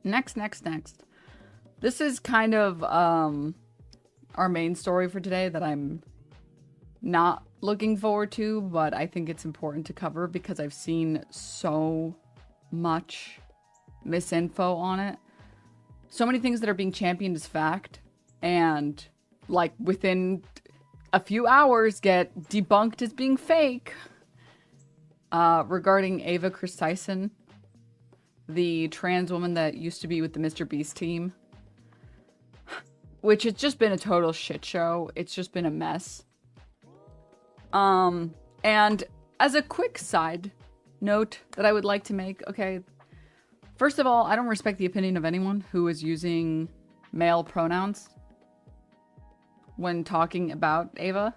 Next. This is kind of our main story for today that I'm not looking forward to, but I think it's important to cover because I've seen so much misinfo on it. So many things that are being championed as fact and like within a few hours get debunked as being fake. Regarding Ava Kris Tyson, the trans woman that used to be with the Mr. Beast team, which has just been a total shit show. It's just been a mess. And as a quick side note that I would like to make, okay, first of all, I don't respect the opinion of anyone who is using male pronouns when talking about Ava.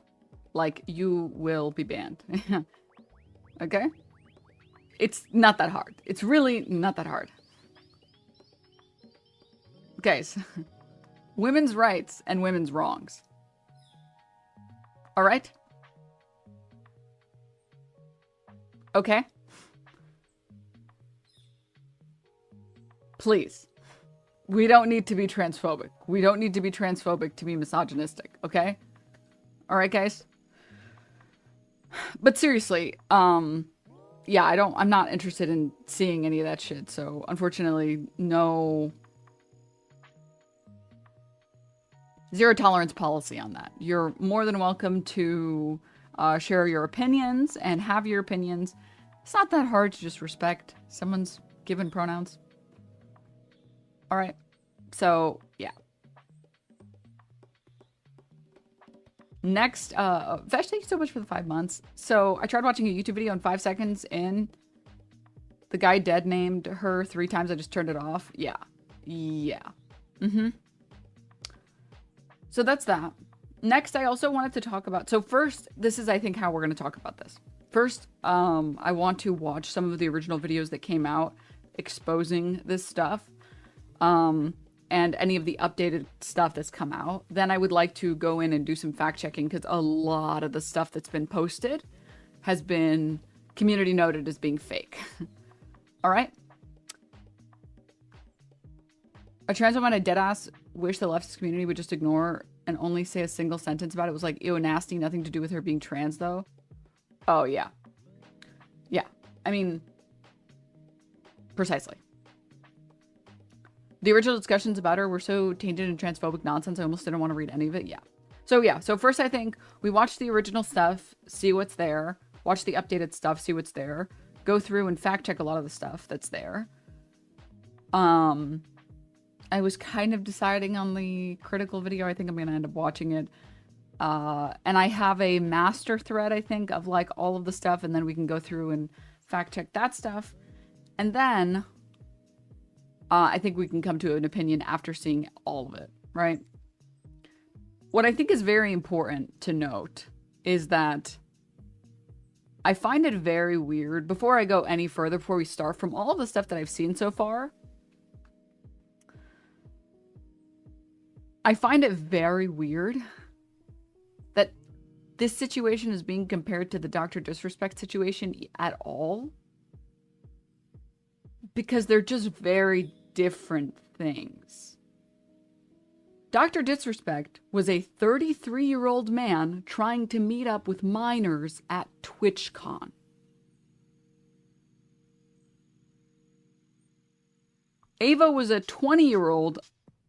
Like, you will be banned. Okay? It's not that hard. It's really not that hard. Okay, so women's rights and women's wrongs. All right? Okay? Please. We don't need to be transphobic. We don't need to be transphobic to be misogynistic, okay? All right, guys? But seriously, yeah, I'm not interested in seeing any of that shit. So unfortunately, no, zero tolerance policy on that. You're more than welcome to share your opinions and have your opinions. It's not that hard to just respect someone's given pronouns. All right. So yeah. Next, Vesh, thank you so much for the 5 months. So I tried watching a YouTube video and 5 seconds in, the guy dead named her 3 times. I just turned it off. Yeah. So that's that. Next, I also wanted to talk about, so first, this is, I think, how we're going to talk about this. First, I want to watch some of the original videos that came out exposing this stuff. And any of the updated stuff that's come out. Then I would like to go in and do some fact checking because a lot of the stuff that's been posted has been community noted as being fake. All right? A trans woman, I deadass wish the leftist community would just ignore and only say a single sentence about it. It was like, ew, nasty, nothing to do with her being trans though. Oh, yeah. Yeah. I mean, precisely. The original discussions about her were so tainted and transphobic nonsense, I almost didn't want to read any of it. Yeah. So first I think we watch the original stuff, see what's there, watch the updated stuff, see what's there, go through and fact check a lot of the stuff that's there. I was kind of deciding on the critical video. I think I'm going to end up watching it. And I have a master thread, I think, of like all of the stuff, and then we can go through and fact check that stuff. And then I think we can come to an opinion after seeing all of it, right? What I think is very important to note is that I find it very weird, before I go any further, before we start, from all of the stuff that I've seen so far, I find it very weird that this situation is being compared to the Dr. Disrespect situation at all. Because they're just very different things. Dr. Disrespect was a 33-year-old man trying to meet up with minors at TwitchCon. Ava was a 20-year-old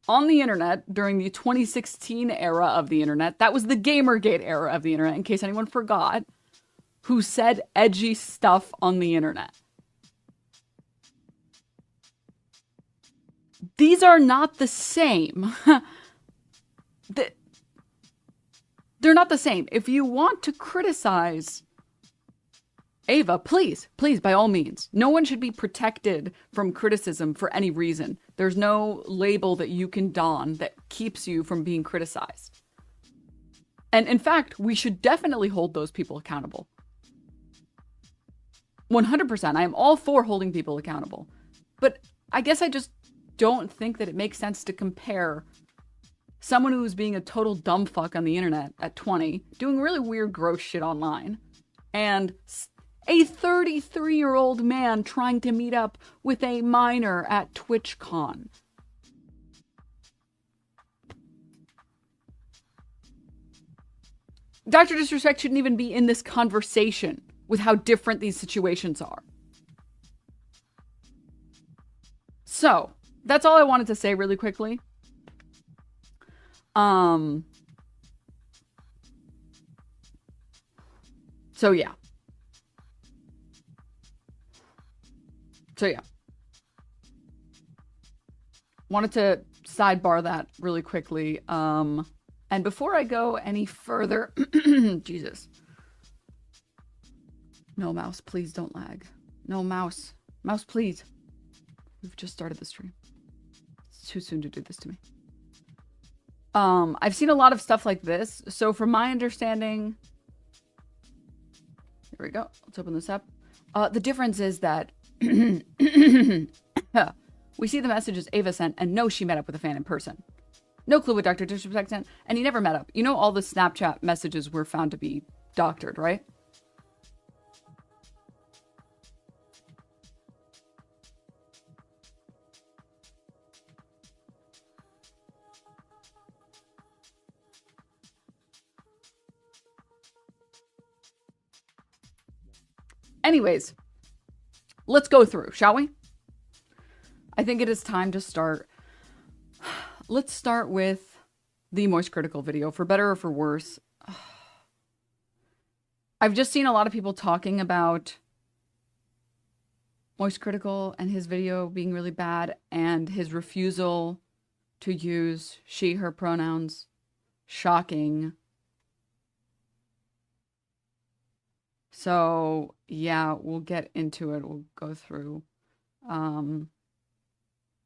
on the internet during the 2016 era of the internet. That was the Gamergate era of the internet, in case anyone forgot, who said edgy stuff on the internet. These are not the same. They're not the same. If you want to criticize Ava, please, by all means. No one should be protected from criticism for any reason. There's no label that you can don that keeps you from being criticized. And in fact, we should definitely hold those people accountable. 100%. I am all for holding people accountable. But I guess I just don't think that it makes sense to compare someone who's being a total dumb fuck on the internet at 20, doing really weird, gross shit online, and A 33-year-old man trying to meet up with a minor at TwitchCon. Dr. Disrespect shouldn't even be in this conversation with how different these situations are. So, that's all I wanted to say really quickly. So yeah. Wanted to sidebar that really quickly. And before I go any further, Jesus. No, mouse, please don't lag. No, mouse. Mouse, please. We've just started the stream. It's too soon to do this to me. I've seen a lot of stuff like this. So from my understanding, here we go. Let's open this up. The difference is that we see the messages Ava sent and know she met up with a fan in person. No clue what Dr. Disrespect sent, and he never met up. You know, all the Snapchat messages were found to be doctored, right? Anyways, let's go through, shall we? I think it is time to start. Let's start with the Moist Critical video, for better or for worse. I've just seen a lot of people talking about Moist Critical and his video being really bad and his refusal to use she, her pronouns. Shocking. So, yeah, we'll get into it. We'll go through.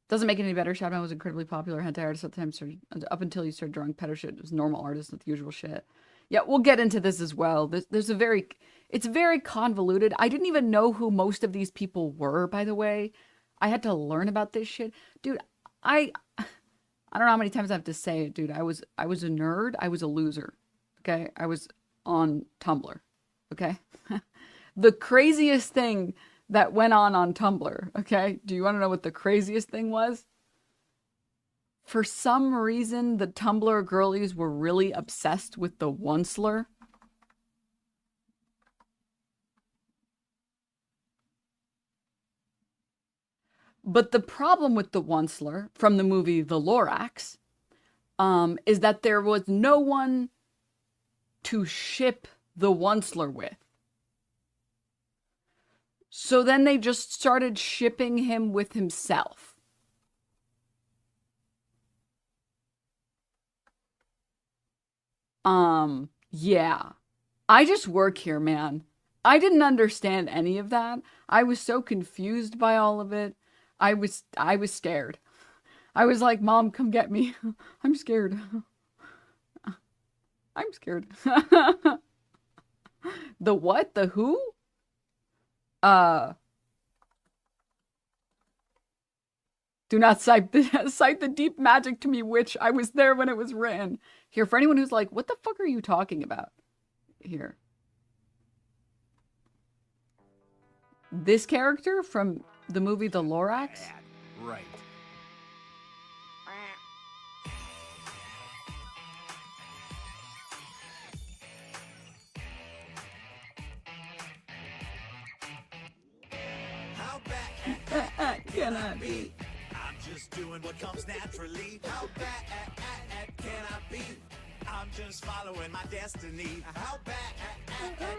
Doesn't make it any better. Shadman was incredibly popular hentai artist at the time. Up until you started drawing pedo shit, it was normal artist with the usual shit. Yeah, we'll get into this as well. It's very convoluted. I didn't even know who most of these people were, by the way. I had to learn about this shit. Dude, I don't know how many times I have to say it, dude. I was a nerd. I was a loser. Okay? I was on Tumblr. Okay? The craziest thing that went on Tumblr, okay? Do you want to know what the craziest thing was? For some reason, the Tumblr girlies were really obsessed with the Onceler. But the problem with the Onceler from the movie The Lorax is that there was no one to ship the Onceler with. So then they just started shipping him with himself. Yeah. I just work here, man. I didn't understand any of that. I was so confused by all of it. I was scared. I was like, Mom, come get me. I'm scared. I'm scared. The what? The who? Do not cite the deep magic to me, witch. I was there when it was written. Here, for anyone who's like, what the fuck are you talking about? Here. This character from the movie The Lorax? Right. How bad can I be? I'm just doing what comes naturally. How bad can I be? I'm just following my destiny. How bad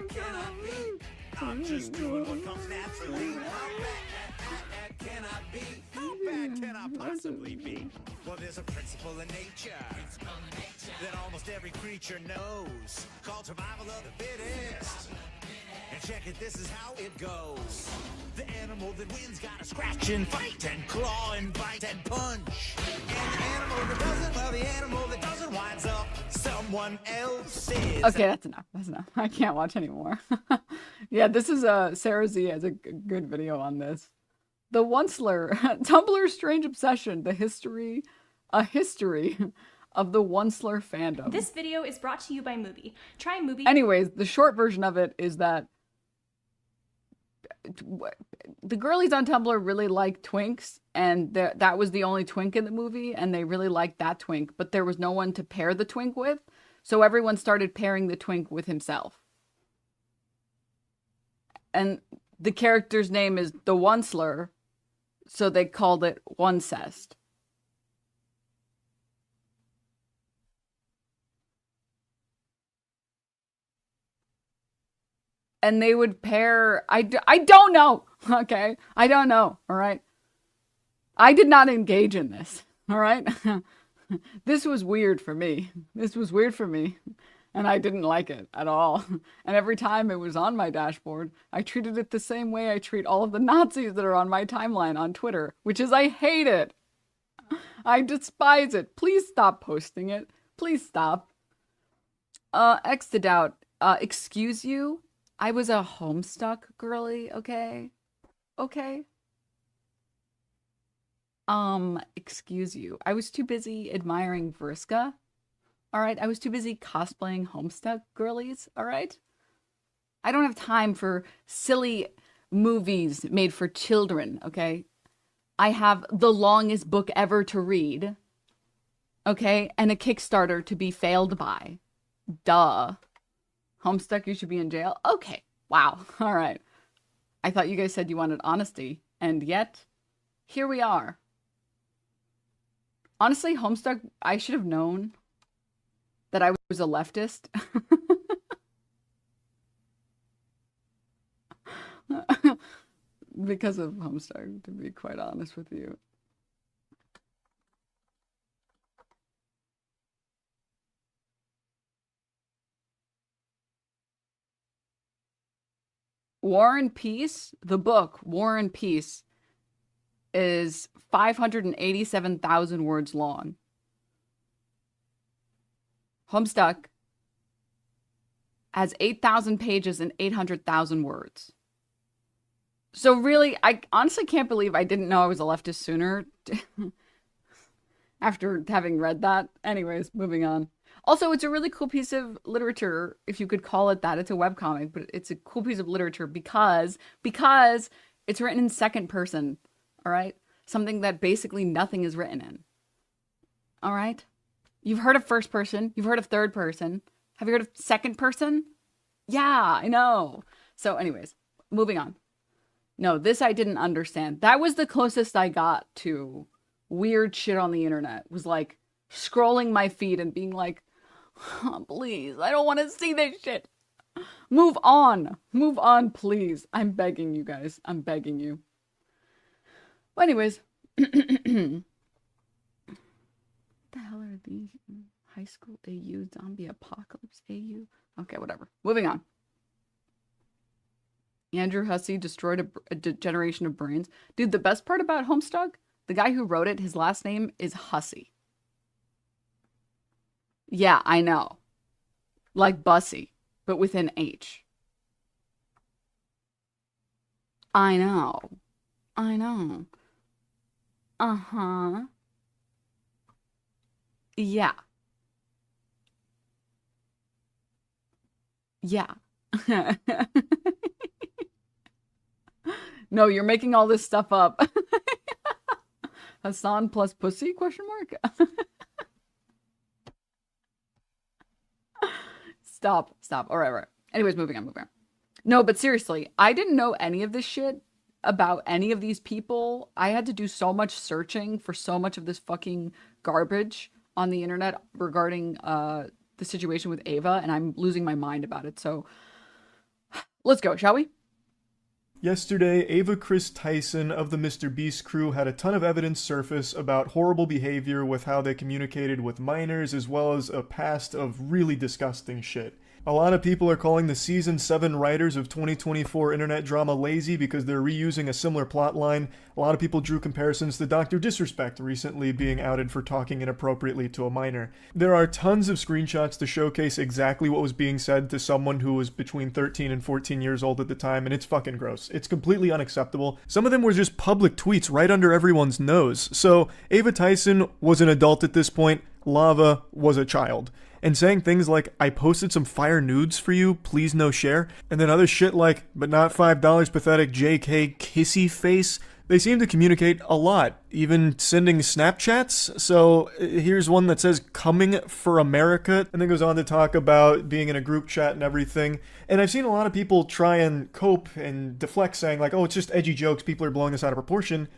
can I be? I'm just doing what comes naturally. How bad can I be? How bad can I possibly be? Well, there's a principle in nature that almost every creature knows, called survival of the fittest. And check it, this is how it goes. The animal that wins gotta scratch and fight and claw and bite and punch. And the animal that doesn't, well, the animal that doesn't winds up someone else's. Okay, that's enough. That's enough. I can't watch anymore. Yeah, this is Sarah Z has a good video on this. The Onceler, Tumblr's strange obsession, a history of the Onceler fandom. This video is brought to you by Mubi. Try Mubi. Anyways, the short version of it is that the girlies on Tumblr really like twinks, and that was the only twink in the movie, and they really liked that twink, but there was no one to pair the twink with, so everyone started pairing the twink with himself. And the character's name is the Onceler, so they called it Oncest. And they would pair. I don't know. Okay. I don't know. All right. I did not engage in this. All right. This was weird for me. This was weird for me. And I didn't like it at all. And every time it was on my dashboard, I treated it the same way I treat all of the Nazis that are on my timeline on Twitter, which is I hate it. I despise it. Please stop posting it. Please stop. X'd out. Excuse you. I was a Homestuck girly, okay? Okay. Excuse you. I was too busy admiring Vriska. All right? I was too busy cosplaying Homestuck girlies, all right? I don't have time for silly movies made for children, okay? I have the longest book ever to read, okay? And a Kickstarter to be failed by. Duh. Homestuck, you should be in jail? Okay. Wow. All right. I thought you guys said you wanted honesty. And yet, here we are. Honestly, Homestuck, I should have known that I was a leftist. Because of Homestuck, to be quite honest with you. War and Peace, the book, War and Peace, is 587,000 words long. Homestuck has 8,000 pages and 800,000 words. So really, I honestly can't believe I didn't know I was a leftist sooner after having read that. Anyways, moving on. Also, it's a really cool piece of literature, if you could call it that. It's a webcomic, but it's a cool piece of literature because it's written in second person, all right? Something that basically nothing is written in, all right? You've heard of first person. You've heard of third person. Have you heard of second person? Yeah, I know. So anyways, moving on. No, this I didn't understand. That was the closest I got to weird shit on the internet, was like scrolling my feed and being like, oh, please, I don't want to see this shit. Move on. Move on, please. I'm begging you guys. I'm begging you. Well, anyways. What the hell are these? High school AU, zombie apocalypse AU? Okay, whatever. Moving on. Andrew Hussey destroyed a generation of brains. Dude, the best part about Homestuck, the guy who wrote it, his last name is Hussey. Yeah, I know. Like Bussy, but with an H. I know. I know. Uh-huh. Yeah. Yeah. No, you're making all this stuff up. Hassan plus pussy, question mark? Stop. All right. Anyways, moving on. No, but seriously, I didn't know any of this shit about any of these people. I had to do so much searching for so much of this fucking garbage on the internet regarding the situation with Ava, and I'm losing my mind about it. So let's go, shall we? Yesterday, Ava Kris Tyson of the Mr. Beast crew had a ton of evidence surface about horrible behavior with how they communicated with minors, as well as a past of really disgusting shit. A lot of people are calling the Season 7 writers of 2024 internet drama lazy because they're reusing a similar plotline. A lot of people drew comparisons to Dr. Disrespect recently being outed for talking inappropriately to a minor. There are tons of screenshots to showcase exactly what was being said to someone who was between 13 and 14 years old at the time, and it's fucking gross. It's completely unacceptable. Some of them were just public tweets right under everyone's nose. So, Ava Tyson was an adult at this point. Lava was a child. And saying things like, I posted some fire nudes for you, please no share, and then other shit like, but not $5 pathetic JK kissy face, they seem to communicate a lot, even sending Snapchats. So here's one that says, coming for America, and then goes on to talk about being in a group chat and everything. And I've seen a lot of people try and cope and deflect, saying like, oh, it's just edgy jokes, people are blowing this out of proportion.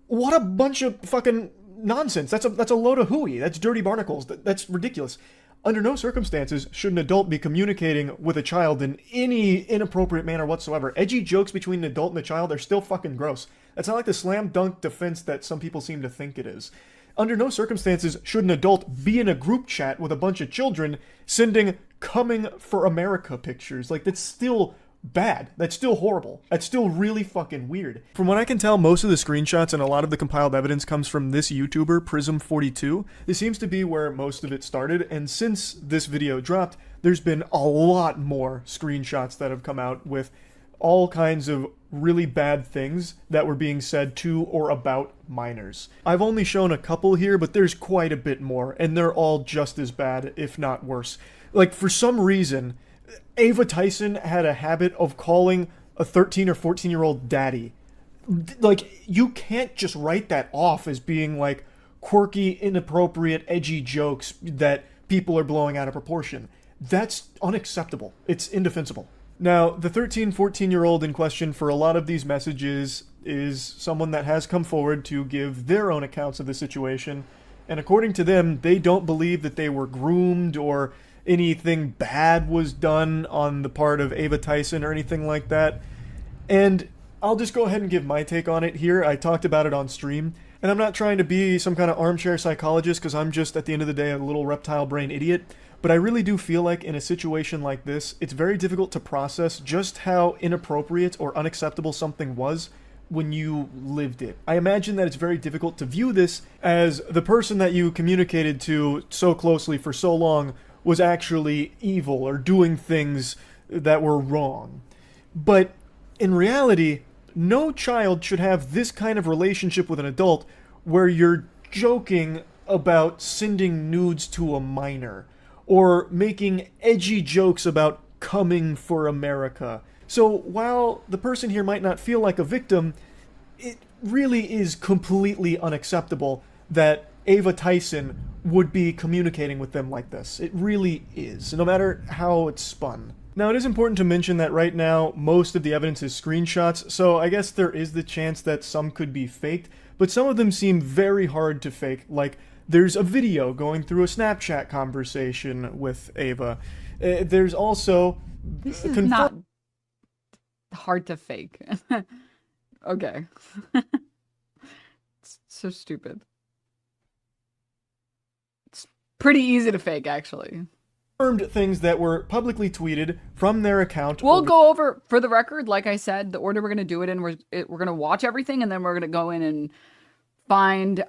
What a bunch of fucking nonsense. That's a load of hooey. That's dirty barnacles. That's ridiculous. Under no circumstances should an adult be communicating with a child in any inappropriate manner whatsoever. Edgy jokes between an adult and a child are still fucking gross. That's not like the slam dunk defense that some people seem to think it is. Under no circumstances should an adult be in a group chat with a bunch of children sending coming for America pictures. Like, that's still bad. That's still horrible. That's still really fucking weird. From what I can tell, most of the screenshots and a lot of the compiled evidence comes from this YouTuber, Prism42. This seems to be where most of it started, and since this video dropped, there's been a lot more screenshots that have come out with all kinds of really bad things that were being said to or about minors. I've only shown a couple here, but there's quite a bit more, and they're all just as bad, if not worse. Like, for some reason, Ava Tyson had a habit of calling a 13 or 14-year-old daddy. Like, you can't just write that off as being, like, quirky, inappropriate, edgy jokes that people are blowing out of proportion. That's unacceptable. It's indefensible. Now, the 13, 14-year-old in question for a lot of these messages is someone that has come forward to give their own accounts of the situation, and according to them, they don't believe that they were groomed or anything bad was done on the part of Ava Tyson or anything like that. And I'll just go ahead and give my take on it here. I talked about it on stream, and I'm not trying to be some kind of armchair psychologist because I'm just, at the end of the day, a little reptile brain idiot. But I really do feel like in a situation like this, it's very difficult to process just how inappropriate or unacceptable something was when you lived it. I imagine that it's very difficult to view this as the person that you communicated to so closely for so long was actually evil or doing things that were wrong. But in reality, no child should have this kind of relationship with an adult where you're joking about sending nudes to a minor or making edgy jokes about coming for America. So while the person here might not feel like a victim, it really is completely unacceptable that Ava Tyson would be communicating with them like this. It really is, no matter how it's spun. Now, it is important to mention that right now, most of the evidence is screenshots, so I guess there is the chance that some could be faked, but some of them seem very hard to fake, like there's a video going through a Snapchat conversation with Ava. There's also... This is not hard to fake. Okay. It's so stupid. It's pretty easy to fake, actually. Things that were publicly tweeted from their account. We'll go over, for the record, like I said, the order we're going to do it in, we're going to watch everything, and then we're going to go in and find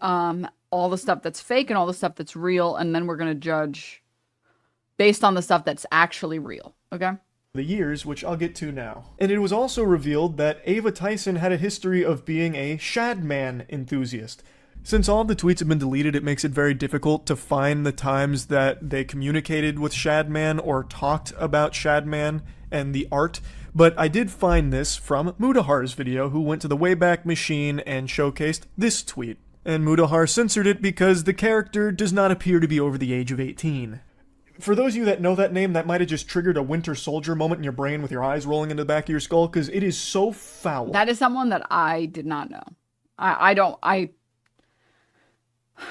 all the stuff that's fake and all the stuff that's real, and then we're going to judge based on the stuff that's actually real, okay? The years, which I'll get to now. And it was also revealed that Ava Tyson had a history of being a Shadman enthusiast. Since all of the tweets have been deleted, it makes it very difficult to find the times that they communicated with Shadman or talked about Shadman and the art, but I did find this from Mudahar's video, who went to the Wayback Machine and showcased this tweet. And Mudahar censored it because the character does not appear to be over the age of 18. For those of you that know that name, that might have just triggered a Winter Soldier moment in your brain with your eyes rolling into the back of your skull, because it is so foul. That is someone that I did not know. I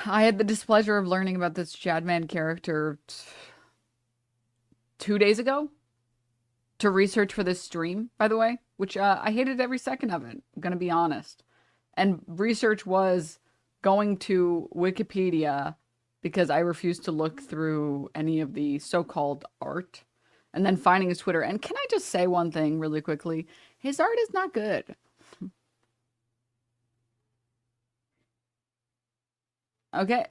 had the displeasure of learning about this Shadman character 2 days ago to research for this stream, by the way, which I hated every second of it, I'm gonna be honest. And research was going to Wikipedia because I refused to look through any of the so-called art, and then finding his Twitter. And can I just say one thing really quickly? His art is not good. Okay.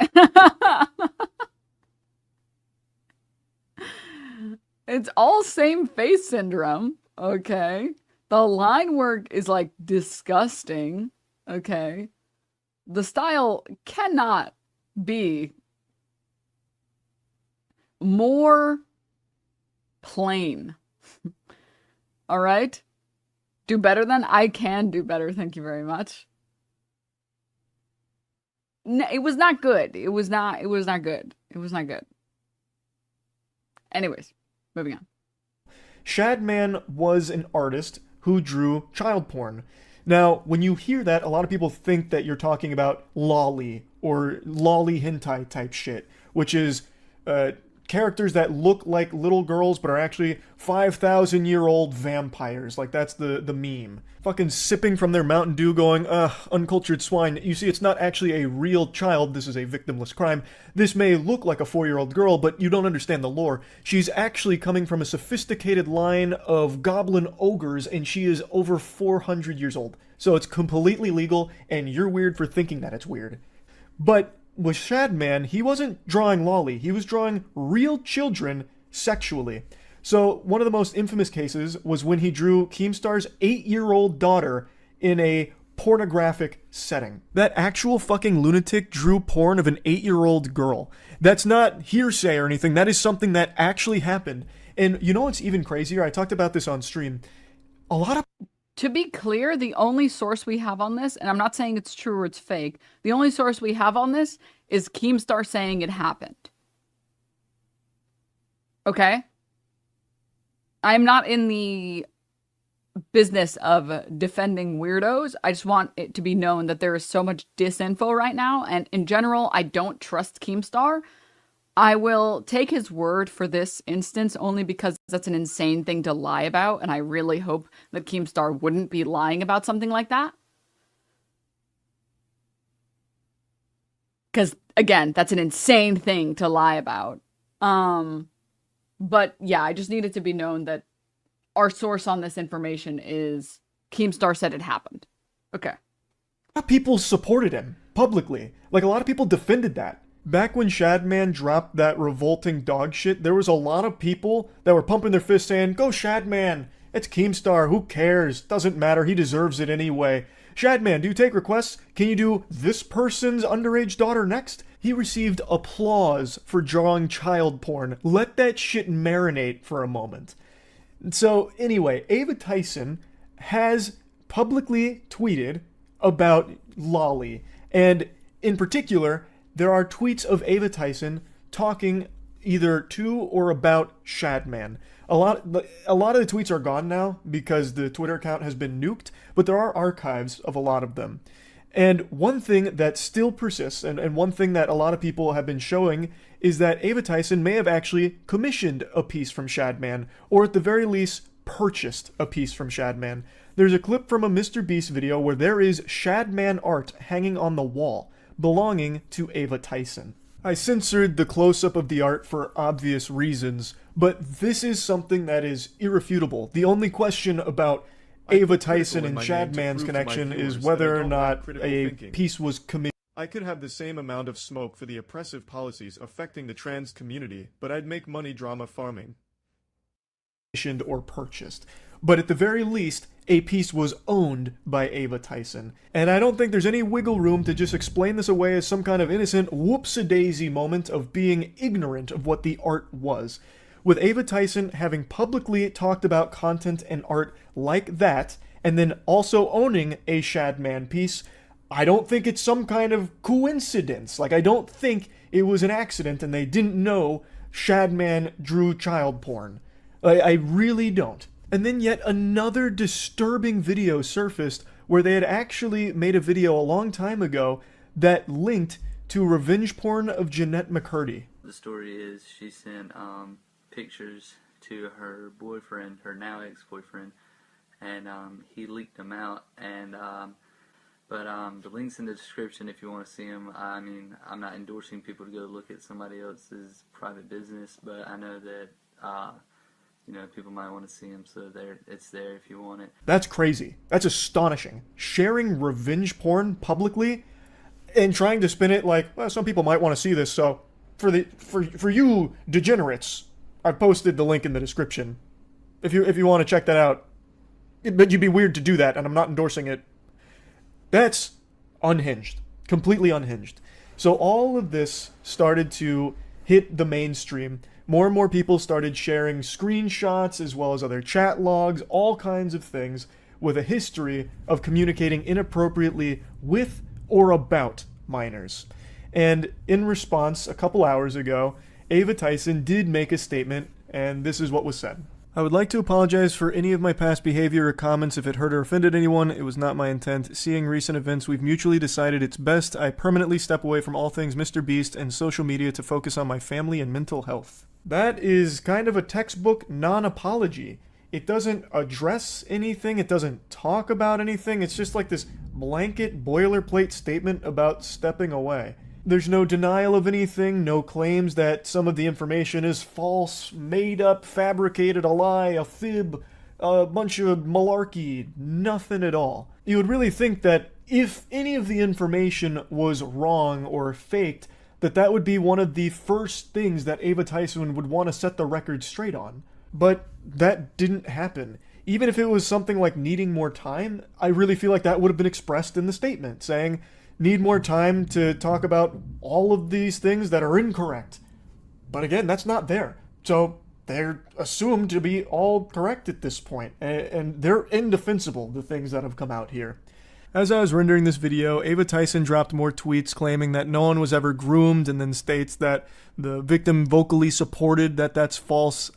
It's all same face syndrome. Okay. The line work is like disgusting. Okay. The style cannot be more plain. All right? Do better than? I can do better. Thank you very much. No, it was not good. It was not good. It was not good. Anyways, moving on. Shadman was an artist who drew child porn. Now, when you hear that, a lot of people think that you're talking about lolly or lolly hentai type shit, which is characters that look like little girls but are actually 5,000-year-old vampires. Like, that's the meme. Fucking sipping from their Mountain Dew going, uncultured swine. You see, it's not actually a real child. This is a victimless crime. This may look like a 4-year-old girl, but you don't understand the lore. She's actually coming from a sophisticated line of goblin ogres, and she is over 400 years old. So it's completely legal, and you're weird for thinking that it's weird. But with Shadman, he wasn't drawing lolly. He was drawing real children sexually. So one of the most infamous cases was when he drew Keemstar's 8-year-old daughter in a pornographic setting. That actual fucking lunatic drew porn of an 8-year-old girl. That's not hearsay or anything. That is something that actually happened. And you know what's even crazier? I talked about this on stream. A lot of... To be clear, the only source we have on this, and I'm not saying it's true or it's fake, the only source we have on this is Keemstar saying it happened. Okay? I'm not in the business of defending weirdos. I just want it to be known that there is so much disinfo right now, and in general, I don't trust Keemstar. I will take his word for this instance only because that's an insane thing to lie about, and I really hope that Keemstar wouldn't be lying about something like that. Because, again, that's an insane thing to lie about. But, yeah, I just need it to be known that our source on this information is Keemstar said it happened. Okay. A lot of people supported him publicly. Like, a lot of people defended that. Back when Shadman dropped that revolting dog shit, there was a lot of people that were pumping their fists saying, "Go Shadman! It's Keemstar, who cares? Doesn't matter, he deserves it anyway. Shadman, do you take requests? Can you do this person's underage daughter next?" He received applause for drawing child porn. Let that shit marinate for a moment. So anyway, Ava Tyson has publicly tweeted about lolly, and in particular, there are tweets of Ava Tyson talking either to or about Shadman. A lot of the tweets are gone now because the Twitter account has been nuked, but there are archives of a lot of them. And one thing that still persists, and one thing that a lot of people have been showing, is that Ava Tyson may have actually commissioned a piece from Shadman, or at the very least, purchased a piece from Shadman. There's a clip from a Mr. Beast video where there is Shadman art hanging on the wall, belonging to Ava Tyson. I censored the close-up of the art for obvious reasons, but this is something that is irrefutable. The only question about Ava Tyson and Shadman's connection is whether or not a piece was commissioned. I could have the same amount of smoke for the oppressive policies affecting the trans community, but I'd make money drama farming. Or purchased. But at the very least, a piece was owned by Ava Tyson. And I don't think there's any wiggle room to just explain this away as some kind of innocent whoops-a-daisy moment of being ignorant of what the art was. With Ava Tyson having publicly talked about content and art like that, and then also owning a Shadman piece, I don't think it's some kind of coincidence. Like, I don't think it was an accident and they didn't know Shadman drew child porn. I really don't. And then yet another disturbing video surfaced where they had actually made a video a long time ago that linked to revenge porn of Jeanette McCurdy. The story is she sent pictures to her boyfriend, her now ex-boyfriend, and he leaked them out. And but the link's in the description if you want to see them. I mean, I'm not endorsing people to go look at somebody else's private business, but I know that you know, people might want to see them, so it's there if you want it. That's crazy. That's astonishing. Sharing revenge porn publicly and trying to spin it like, well, some people might want to see this, so for you degenerates, I've posted the link in the description. If you want to check that out. But you'd be weird to do that, and I'm not endorsing it. That's unhinged. Completely unhinged. So all of this started to hit the mainstream more and more people started sharing screenshots as well as other chat logs, all kinds of things with a history of communicating inappropriately with or about minors. And in response, a couple hours ago, Ava Tyson did make a statement, and this is what was said. I would like to apologize for any of my past behavior or comments if it hurt or offended anyone. It was not my intent. Seeing recent events, we've mutually decided it's best I permanently step away from all things Mr. Beast and social media to focus on my family and mental health. That is kind of a textbook non-apology. It doesn't address anything. It doesn't talk about anything. It's just like this blanket boilerplate statement about stepping away. There's no denial of anything, no claims that some of the information is false, made up, fabricated, a lie, a fib, a bunch of malarkey, nothing at all. You would really think that if any of the information was wrong or faked, that would be one of the first things that Ava Tyson would want to set the record straight on. But that didn't happen. Even if it was something like needing more time, I really feel like that would have been expressed in the statement, saying, need more time to talk about all of these things that are incorrect. But again, that's not there. So they're assumed to be all correct at this point, and they're indefensible, the things that have come out here. As I was rendering this video, Ava Tyson dropped more tweets claiming that no one was ever groomed, and then states that the victim vocally supported that that's false.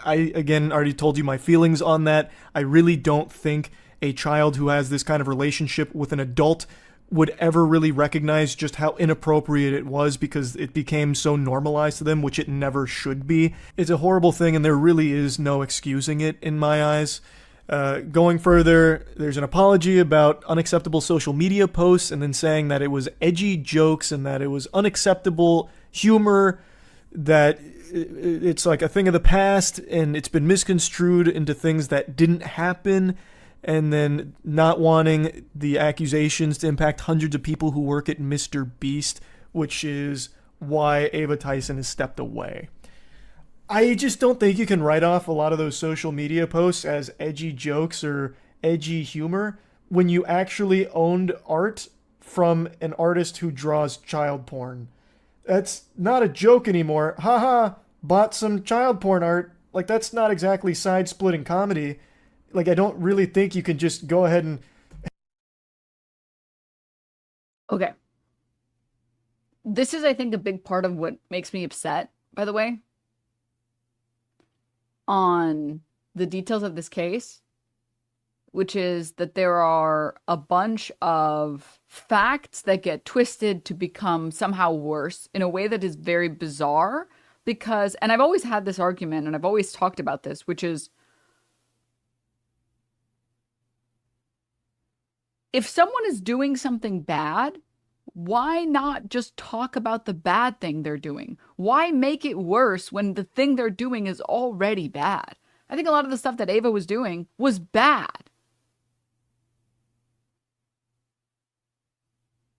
I again, already told you my feelings on that. I really don't think a child who has this kind of relationship with an adult would ever really recognize just how inappropriate it was because it became so normalized to them, which it never should be. It's a horrible thing, and there really is no excusing it in my eyes. Going further, there's an apology about unacceptable social media posts and then saying that it was edgy jokes and that it was unacceptable humor, that it's like a thing of the past and it's been misconstrued into things that didn't happen, and then not wanting the accusations to impact hundreds of people who work at Mr. Beast, which is why Ava Tyson has stepped away. I just don't think you can write off a lot of those social media posts as edgy jokes or edgy humor when you actually owned art from an artist who draws child porn. That's not a joke anymore. Haha, bought some child porn art. Like, that's not exactly side-splitting comedy. Like, I don't really think you can just go ahead and... Okay. This is, I think, a big part of what makes me upset, by the way, on the details of this case, which is that there are a bunch of facts that get twisted to become somehow worse in a way that is very bizarre because, and I've always had this argument and I've always talked about this, which is if someone is doing something bad, why not just talk about the bad thing they're doing? Why make it worse when the thing they're doing is already bad? I think a lot of the stuff that Ava was doing was bad.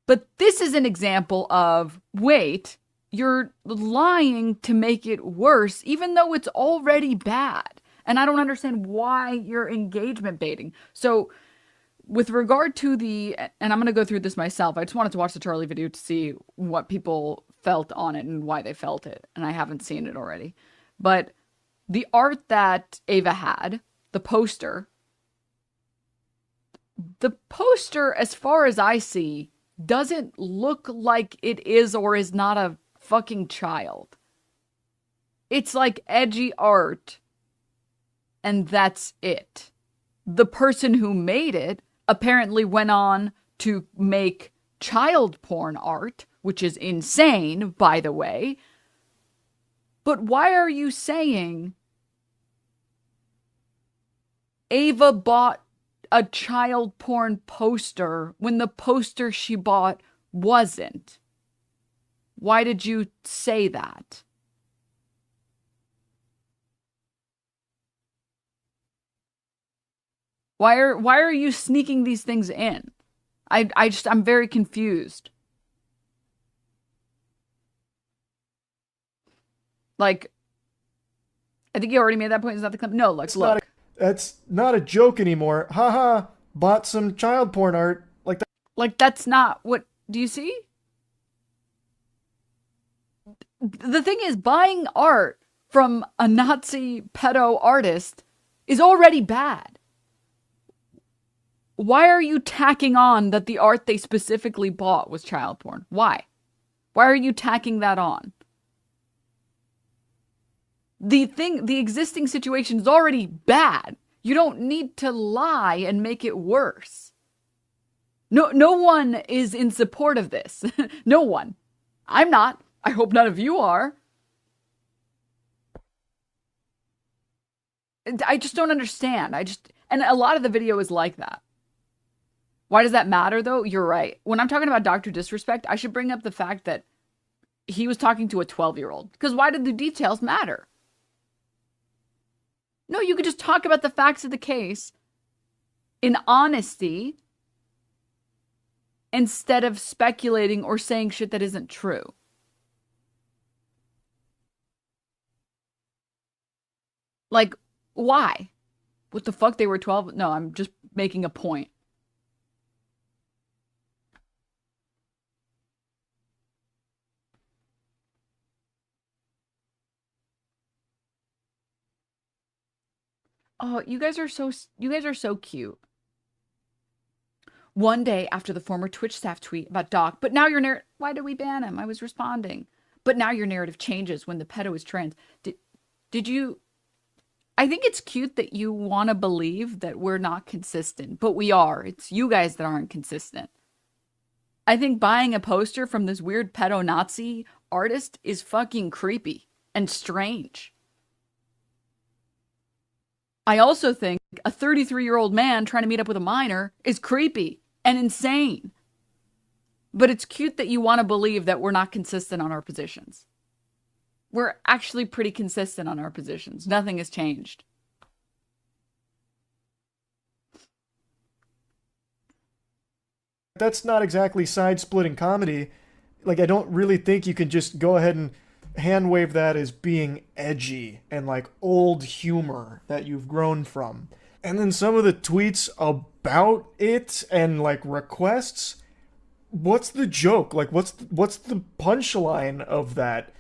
But this is an example of, wait, you're lying to make it worse, even though it's already bad. And I don't understand why you're engagement baiting. So with regard to the, and I'm going to go through this myself. I just wanted to watch the Charlie video to see what people felt on it and why they felt it. And I haven't seen it already. But the art that Ava had, the poster, as far as I see, doesn't look like it is or is not a fucking child. It's like edgy art. And that's it. The person who made it apparently went on to make child porn art, which is insane, by the way. But why are you saying Ava bought a child porn poster when the poster she bought wasn't? Why did you say that? Why are you sneaking these things in? I'm very confused. Like, I think you already made that point. Is that the clip? No, look. That's not a joke anymore. Haha, bought some child porn art. Like, that's not what, do you see? The thing is, buying art from a Nazi pedo artist is already bad. Why are you tacking on that the art they specifically bought was child porn? Why? Why are you tacking that on? The existing situation is already bad. You don't need to lie and make it worse. No one is in support of this. No one. I'm not. I hope none of you are. I just don't understand. And a lot of the video is like that. Why does that matter, though? You're right. When I'm talking about Dr. Disrespect, I should bring up the fact that he was talking to a 12-year-old. Because why did the details matter? No, you could just talk about the facts of the case in honesty instead of speculating or saying shit that isn't true. Like, why? What the fuck, they were 12? No, I'm just making a point. Oh, you guys are so cute. One day after the former Twitch staff tweet about Doc, but now your why did we ban him? I was responding. But now your narrative changes when the pedo is trans. Did you? I think it's cute that you want to believe that we're not consistent, but we are. It's you guys that aren't consistent. I think buying a poster from this weird pedo Nazi artist is fucking creepy and strange. I also think a 33-year-old man trying to meet up with a minor is creepy and insane. But it's cute that you want to believe that we're not consistent on our positions. We're actually pretty consistent on our positions. Nothing has changed. That's not exactly side-splitting comedy. Like, I don't really think you can just go ahead and hand wave that as being edgy and like old humor that you've grown from. And then some of the tweets about it and like requests, what's the joke? Like, what's the punchline of that?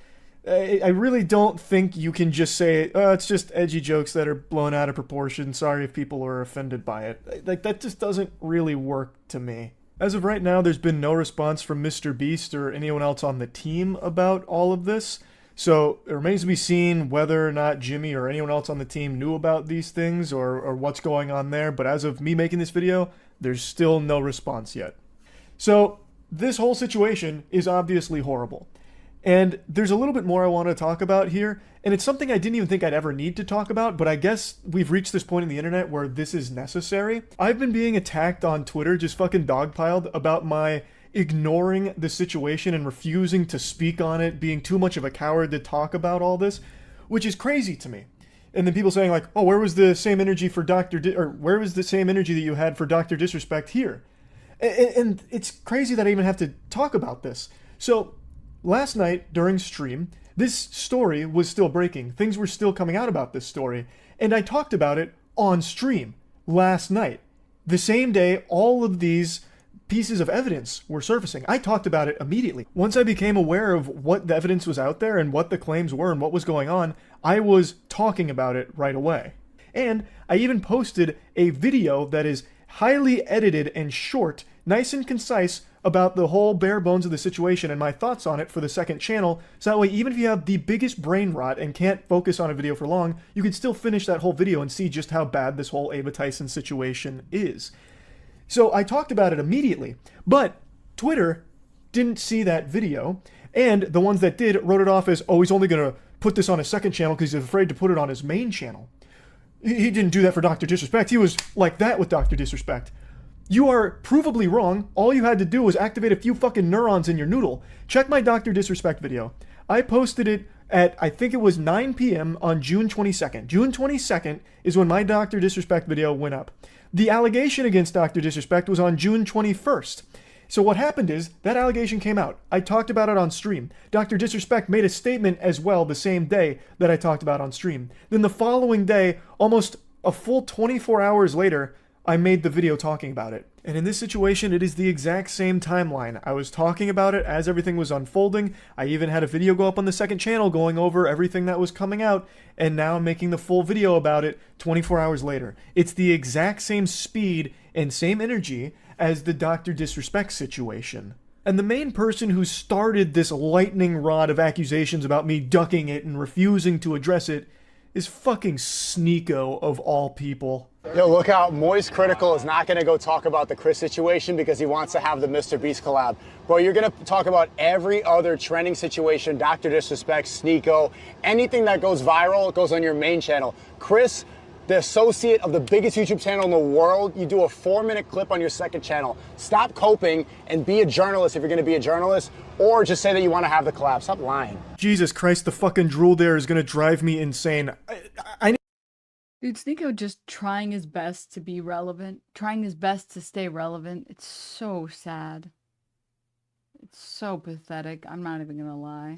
I really don't think you can just say, oh, it's just edgy jokes that are blown out of proportion. Sorry if people are offended by it. Like, that just doesn't really work to me. As of right now, there's been no response from Mr. Beast or anyone else on the team about all of this. So it remains to be seen whether or not Jimmy or anyone else on the team knew about these things or what's going on there. But as of me making this video, there's still no response yet. So this whole situation is obviously horrible. And there's a little bit more I want to talk about here. And it's something I didn't even think I'd ever need to talk about, but I guess we've reached this point in the internet where this is necessary. I've been being attacked on Twitter, just fucking dogpiled, about my ignoring the situation and refusing to speak on it, being too much of a coward to talk about all this, which is crazy to me. And then people saying like, oh, where was the same energy for where was the same energy that you had for Dr. Disrespect here? And it's crazy that I even have to talk about this. So last night during stream, this story was still breaking. Things were still coming out about this story. And I talked about it on stream last night. The same day all of these pieces of evidence were surfacing. I talked about it immediately. Once I became aware of what the evidence was out there and what the claims were and what was going on, I was talking about it right away. And I even posted a video that is highly edited and short, nice and concise, about the whole bare bones of the situation and my thoughts on it for the second channel, so that way even if you have the biggest brain rot and can't focus on a video for long, you can still finish that whole video and see just how bad this whole Ava Tyson situation is. So I talked about it immediately, but Twitter didn't see that video, and the ones that did wrote it off as, oh, he's only going to put this on his second channel because he's afraid to put it on his main channel. He didn't do that for Dr. Disrespect. He was like that with Dr. Disrespect. You are provably wrong. All you had to do was activate a few fucking neurons in your noodle. Check my Dr. Disrespect video. I posted it at, I think it was 9 p.m. on June 22nd. June 22nd is when my Dr. Disrespect video went up. The allegation against Dr. Disrespect was on June 21st. So what happened is, that allegation came out. I talked about it on stream. Dr. Disrespect made a statement as well the same day that I talked about on stream. Then the following day, almost a full 24 hours later, I made the video talking about it. And in this situation, it is the exact same timeline. I was talking about it as everything was unfolding. I even had a video go up on the second channel going over everything that was coming out, and now I'm making the full video about it 24 hours later. It's the exact same speed and same energy as the Dr. Disrespect situation. And the main person who started this lightning rod of accusations about me ducking it and refusing to address it is fucking Sneeko of all people. Yo, look out, Moist Critical is not gonna go talk about the Chris situation because he wants to have the Mr. Beast collab. Bro, you're gonna talk about every other trending situation, Dr. Disrespect, Sneeko, anything that goes viral, it goes on your main channel. Chris, the associate of the biggest YouTube channel in the world, you do a 4-minute clip on your second channel. Stop coping and be a journalist if you're gonna be a journalist, or just say that you wanna have the collab. Stop lying. Jesus Christ, the fucking drool there is gonna drive me insane. Dude, Sneeko just trying his best to be relevant, trying his best to stay relevant. It's so sad. It's so pathetic. I'm not even gonna lie.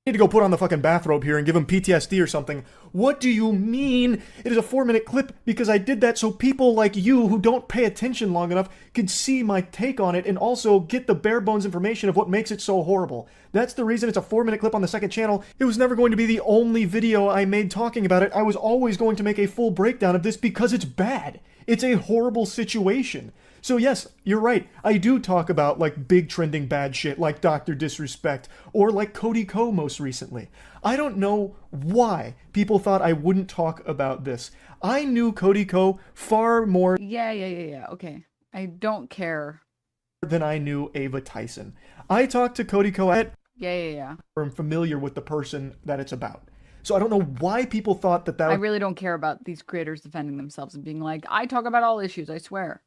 Need to go put on the fucking bathrobe here and give him PTSD or something. What do you mean it is a 4-minute clip? Because I did that so people like you who don't pay attention long enough could see my take on it and also get the bare bones information of what makes it so horrible. That's the reason it's a 4-minute clip on the second channel. It was never going to be the only video I made talking about it. I was always going to make a full breakdown of this because it's bad. It's a horrible situation. So yes, you're right. I do talk about like big trending bad shit like Dr. Disrespect or like Cody Ko most recently. I don't know why people thought I wouldn't talk about this. I knew Cody Ko far more Yeah. Okay. I don't care. than I knew Ava Tyson. I talked to Cody Ko at Yeah. I'm familiar with the person that it's about. So I don't know why people thought that I really don't care about these creators defending themselves and being like, I talk about all issues, I swear.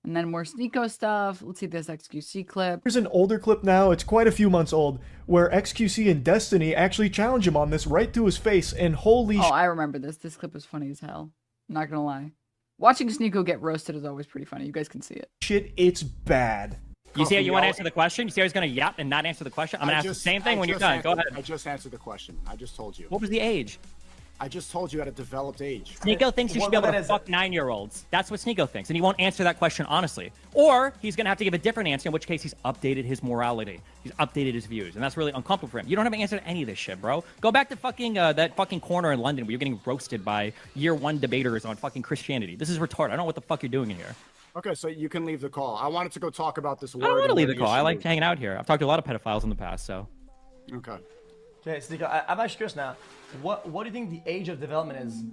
And then more Sneeko stuff. Let's see this XQC clip. Here's an older clip now, it's quite a few months old, where XQC and Destiny actually challenge him on this right to his face, and holy Oh, I remember this. This clip was funny as hell. I'm not gonna lie. Watching Sneeko get roasted is always pretty funny. You guys can see it. shit, it's bad. You see how you want to answer the question? You see how he's going to yap and not answer the question? I'm going to ask the same thing when you're done. Go ahead. I just answered the question. I just told you. What was the age? I just told you at a developed age. Sneeko thinks you should be able to fuck 9-year-olds. That's what Sneeko thinks, and he won't answer that question honestly. Or he's going to have to give a different answer, in which case he's updated his morality. He's updated his views, and that's really uncomfortable for him. You don't have an answer to any of this shit, bro. Go back to fucking that fucking corner in London where you're getting roasted by year 1 debaters on fucking Christianity. This is retarded. I don't know what the fuck you're doing in here. Okay, so you can leave the call. I wanted to go talk about this word. I don't want to and leave what the call. I issue like is. hanging out here. I've talked to a lot of pedophiles in the past, so. Okay. Okay, Sneeko, I'm actually curious now. What do you think the age of development is?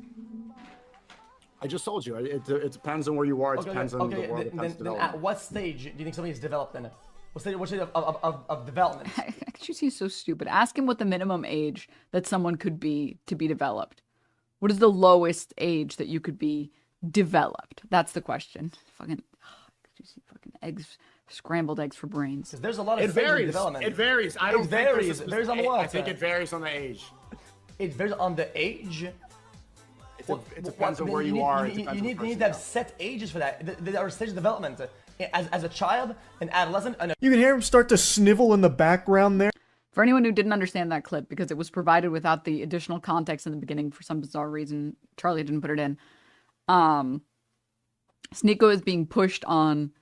I just told you. It depends on where you are. It depends on the world. It depends on then at development. what stage do you think somebody is developed in it? What stage of development? XQC is so stupid. Ask him what the minimum age that someone could be to be developed. What is the lowest age that you could be developed? That's the question. Fucking eggs, scrambled eggs for brains. Because there's a lot of It stages of varies. development. It varies. I don't think varies. there's a It varies on specific- what? I think it varies on the age. It varies on the age. It depends on where you are. It depends on the You person need you to have are. set ages for that. There are stages of development. As a child, an adolescent, and You can hear him start to snivel in the background there. For anyone who didn't understand that clip, because it was provided without the additional context in the beginning for some bizarre reason, Charlie didn't put it in. Sneeko is being pushed on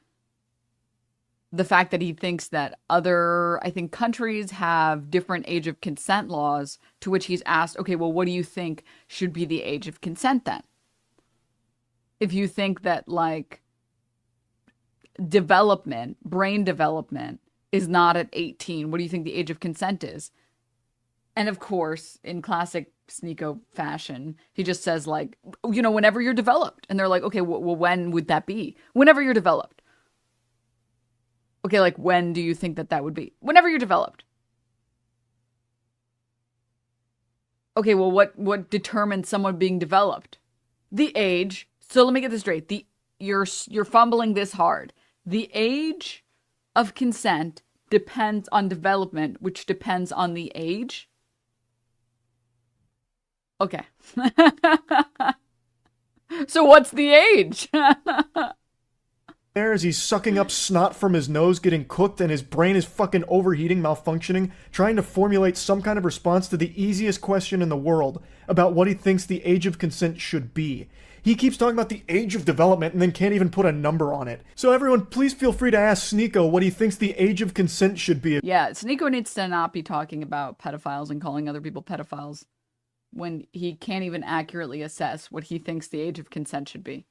the fact that he thinks that other, I think, countries have different age of consent laws, to which he's asked, okay, well, what do you think should be the age of consent then? If you think that, like, development, brain development, is not at 18, what do you think the age of consent is? And of course, in classic Sneeko fashion, he just says, like, you know, whenever you're developed. And they're like, okay, well, when would that be? Whenever you're developed. Okay, like, when do you think that would be? Whenever you're developed. Okay, well, what determines someone being developed? The age. So let me get this straight. You're fumbling this hard. The age of consent depends on development, which depends on the age. Okay. So what's the age? There as he's sucking up snot from his nose, getting cooked, and his brain is fucking overheating, malfunctioning, trying to formulate some kind of response to the easiest question in the world about what he thinks the age of consent should be. He keeps talking about the age of development and then can't even put a number on it. So everyone, please feel free to ask Sneeko what he thinks the age of consent should be. Yeah, Sneeko needs to not be talking about pedophiles and calling other people pedophiles when he can't even accurately assess what he thinks the age of consent should be.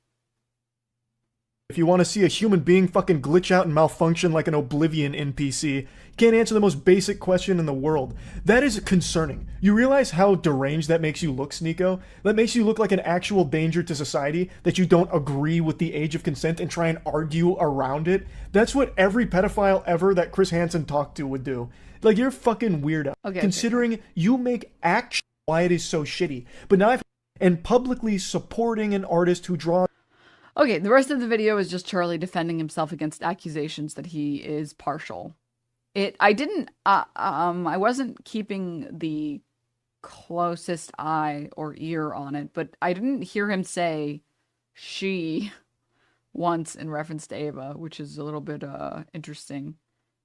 If you want to see a human being fucking glitch out and malfunction like an Oblivion NPC, you can't answer the most basic question in the world. That is concerning. You realize how deranged that makes you look, Sneeko? That makes you look like an actual danger to society, that you don't agree with the age of consent and try and argue around it. That's what every pedophile ever that Chris Hansen talked to would do. Like, you're fucking weirdo. Okay, considering you make action why it is so shitty. But now and publicly supporting an artist who draws. Okay, the rest of the video is just Charlie defending himself against accusations that he is partial. I wasn't keeping the closest eye or ear on it, but I didn't hear him say she once in reference to Ava, which is a little bit interesting.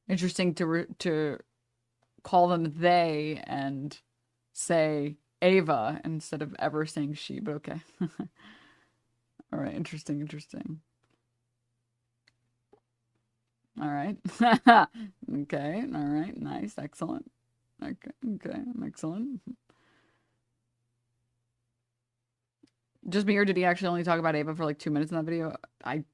Interesting to call them they and say Ava instead of ever saying she, but okay. All right, interesting. All right. Okay, all right, nice, excellent. Okay, excellent. Just me, or did he actually only talk about Ava for like 2 minutes in that video? I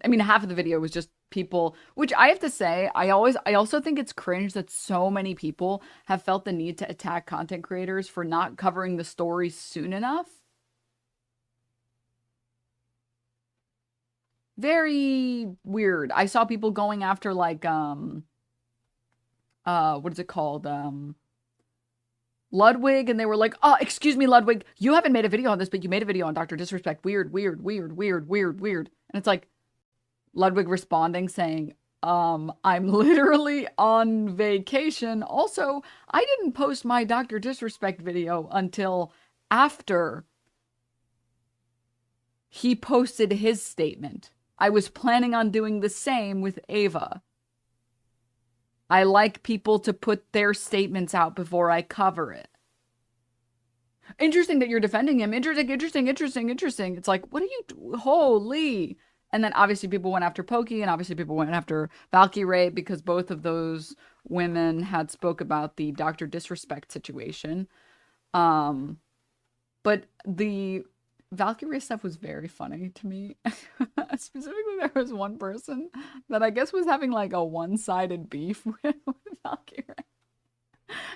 mean, half of the video was just people, which I have to say, I also think it's cringe that so many people have felt the need to attack content creators for not covering the story soon enough. Very weird. I saw people going after like what is it called? Ludwig, and they were like, "Oh, excuse me, Ludwig, you haven't made a video on this, but you made a video on Dr. Disrespect. Weird." And it's like Ludwig responding saying, I'm literally on vacation. Also, I didn't post my Dr. Disrespect video until after he posted his statement. I was planning on doing the same with Ava. I like people to put their statements out before I cover it. Interesting that you're defending him. Interesting. It's like, what are you holy? And then obviously people went after Pokey, and obviously people went after Valkyrae, because both of those women had spoke about the Dr. Disrespect situation. But the Valkyrae stuff was very funny to me. Specifically, there was one person that I guess was having like a one-sided beef with Valkyrae.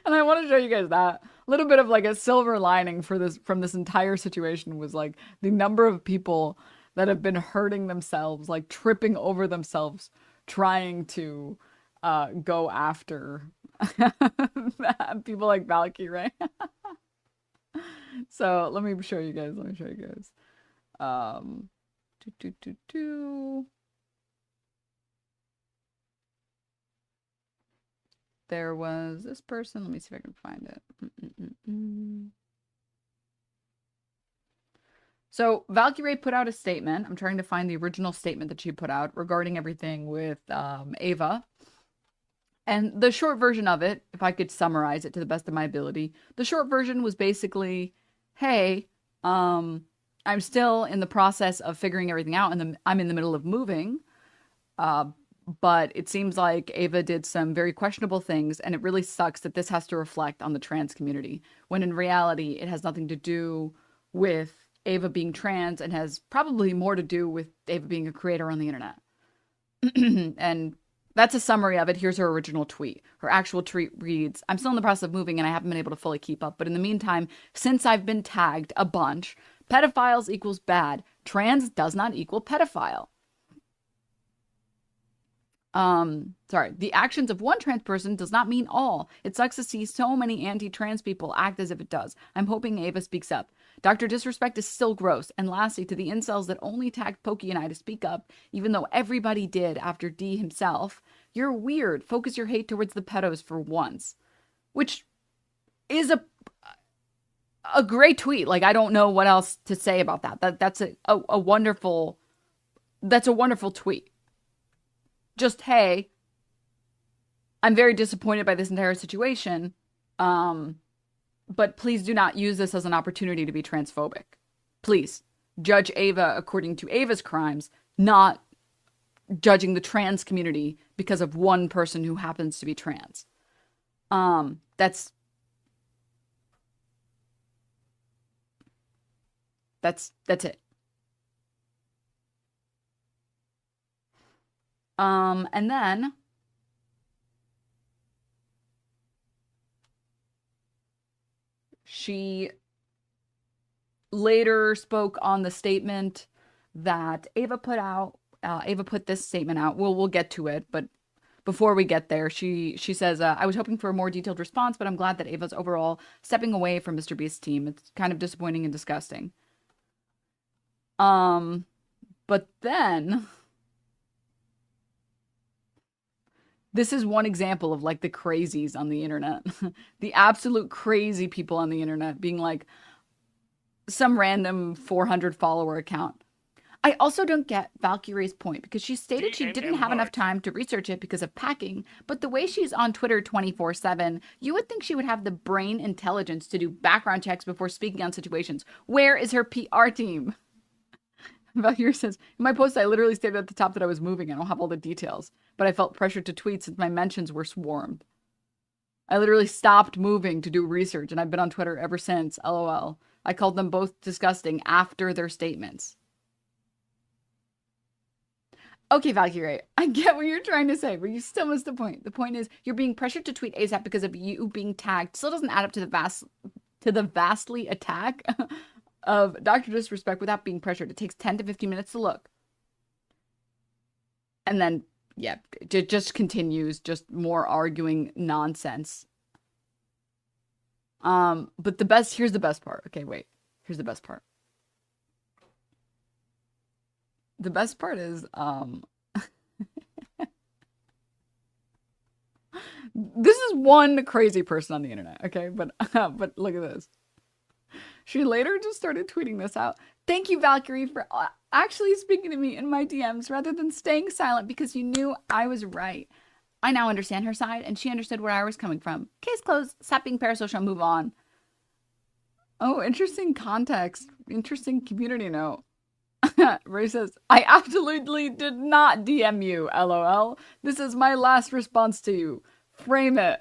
And I want to show you guys that. A little bit of like a silver lining for this from this entire situation was like the number of people that have been hurting themselves, like tripping over themselves, trying to go after people like Valkyrae. So let me show you guys. There was this person. Let me see if I can find it. So Valkyrae put out a statement. I'm trying to find the original statement that she put out regarding everything with Ava. And the short version of it, if I could summarize it to the best of my ability, the short version was basically, hey, I'm still in the process of figuring everything out, and I'm in the middle of moving. But it seems like Ava did some very questionable things, and it really sucks that this has to reflect on the trans community, when in reality, it has nothing to do with Ava being trans and has probably more to do with Ava being a creator on the internet. And that's a summary of it. Here's her original tweet. Her actual tweet reads, I'm still in the process of moving and I haven't been able to fully keep up. But in the meantime, since I've been tagged a bunch, pedophiles equals bad. Trans does not equal pedophile. The actions of one trans person does not mean all. It sucks to see so many anti-trans people act as if it does. I'm hoping Ava speaks up. Dr. Disrespect is still gross. And lastly, to the incels that only tagged Pokey and I to speak up, even though everybody did after D himself, you're weird. Focus your hate towards the pedos for once. Which is a great tweet. Like, I don't know what else to say about that. That's a wonderful tweet. Just, hey, I'm very disappointed by this entire situation. But please do not use this as an opportunity to be transphobic. Please. judge Ava according to Ava's crimes, not judging the trans community because of one person who happens to be trans. That's it. And then she later spoke on the statement that Ava put out. Ava put this statement out. We'll get to it, but before we get there, she says, I was hoping for a more detailed response, but I'm glad that Ava's overall stepping away from Mr. Beast's team. It's kind of disappointing and disgusting. But then this is one example of like the crazies on the internet. The absolute crazy people on the internet being like some random 400 follower account. I also don't get Valkyrae's point because she stated she didn't have enough time to research it because of packing, but the way she's on Twitter 24/7, you would think she would have the brain intelligence to do background checks before speaking on situations. Where is her PR team? Valkyrae says, in my post, I literally stated at the top that I was moving. I don't have all the details, but I felt pressured to tweet since my mentions were swarmed. I literally stopped moving to do research, and I've been on Twitter ever since. LOL. I called them both disgusting after their statements. Okay, Valkyrae, I get what you're trying to say, but you still missed the point. The point is, you're being pressured to tweet ASAP because of you being tagged. Still doesn't add up to the vastly attack of Dr. Disrespect without being pressured. It takes 10 to 15 minutes to look. And then, yeah, it just continues, just more arguing nonsense. But here's the best part. Okay, wait. Here's the best part. The best part is, this is one crazy person on the internet, okay? But look at this. She later just started tweeting this out. Thank you, Valkyrae, for actually speaking to me in my DMs rather than staying silent because you knew I was right. I now understand her side, and she understood where I was coming from. Case closed. Stop being parasocial. Move on. Oh, interesting context. Interesting community note. Ray says, I absolutely did not DM you, LOL. This is my last response to you. Frame it.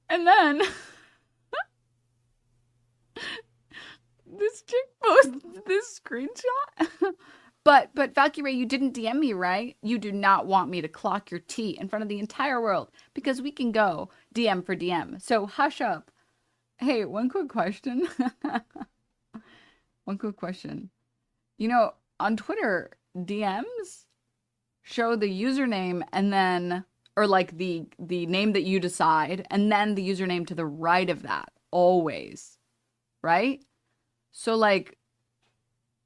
And then this chick posted this screenshot. But Valkyrae, you didn't DM me, right? You do not want me to clock your tea in front of the entire world because we can go DM for DM. So hush up. Hey, one quick question. One quick question. You know, on Twitter, DMs show the username and then, or like the name that you decide, and then the username to the right of that, always, right? So like,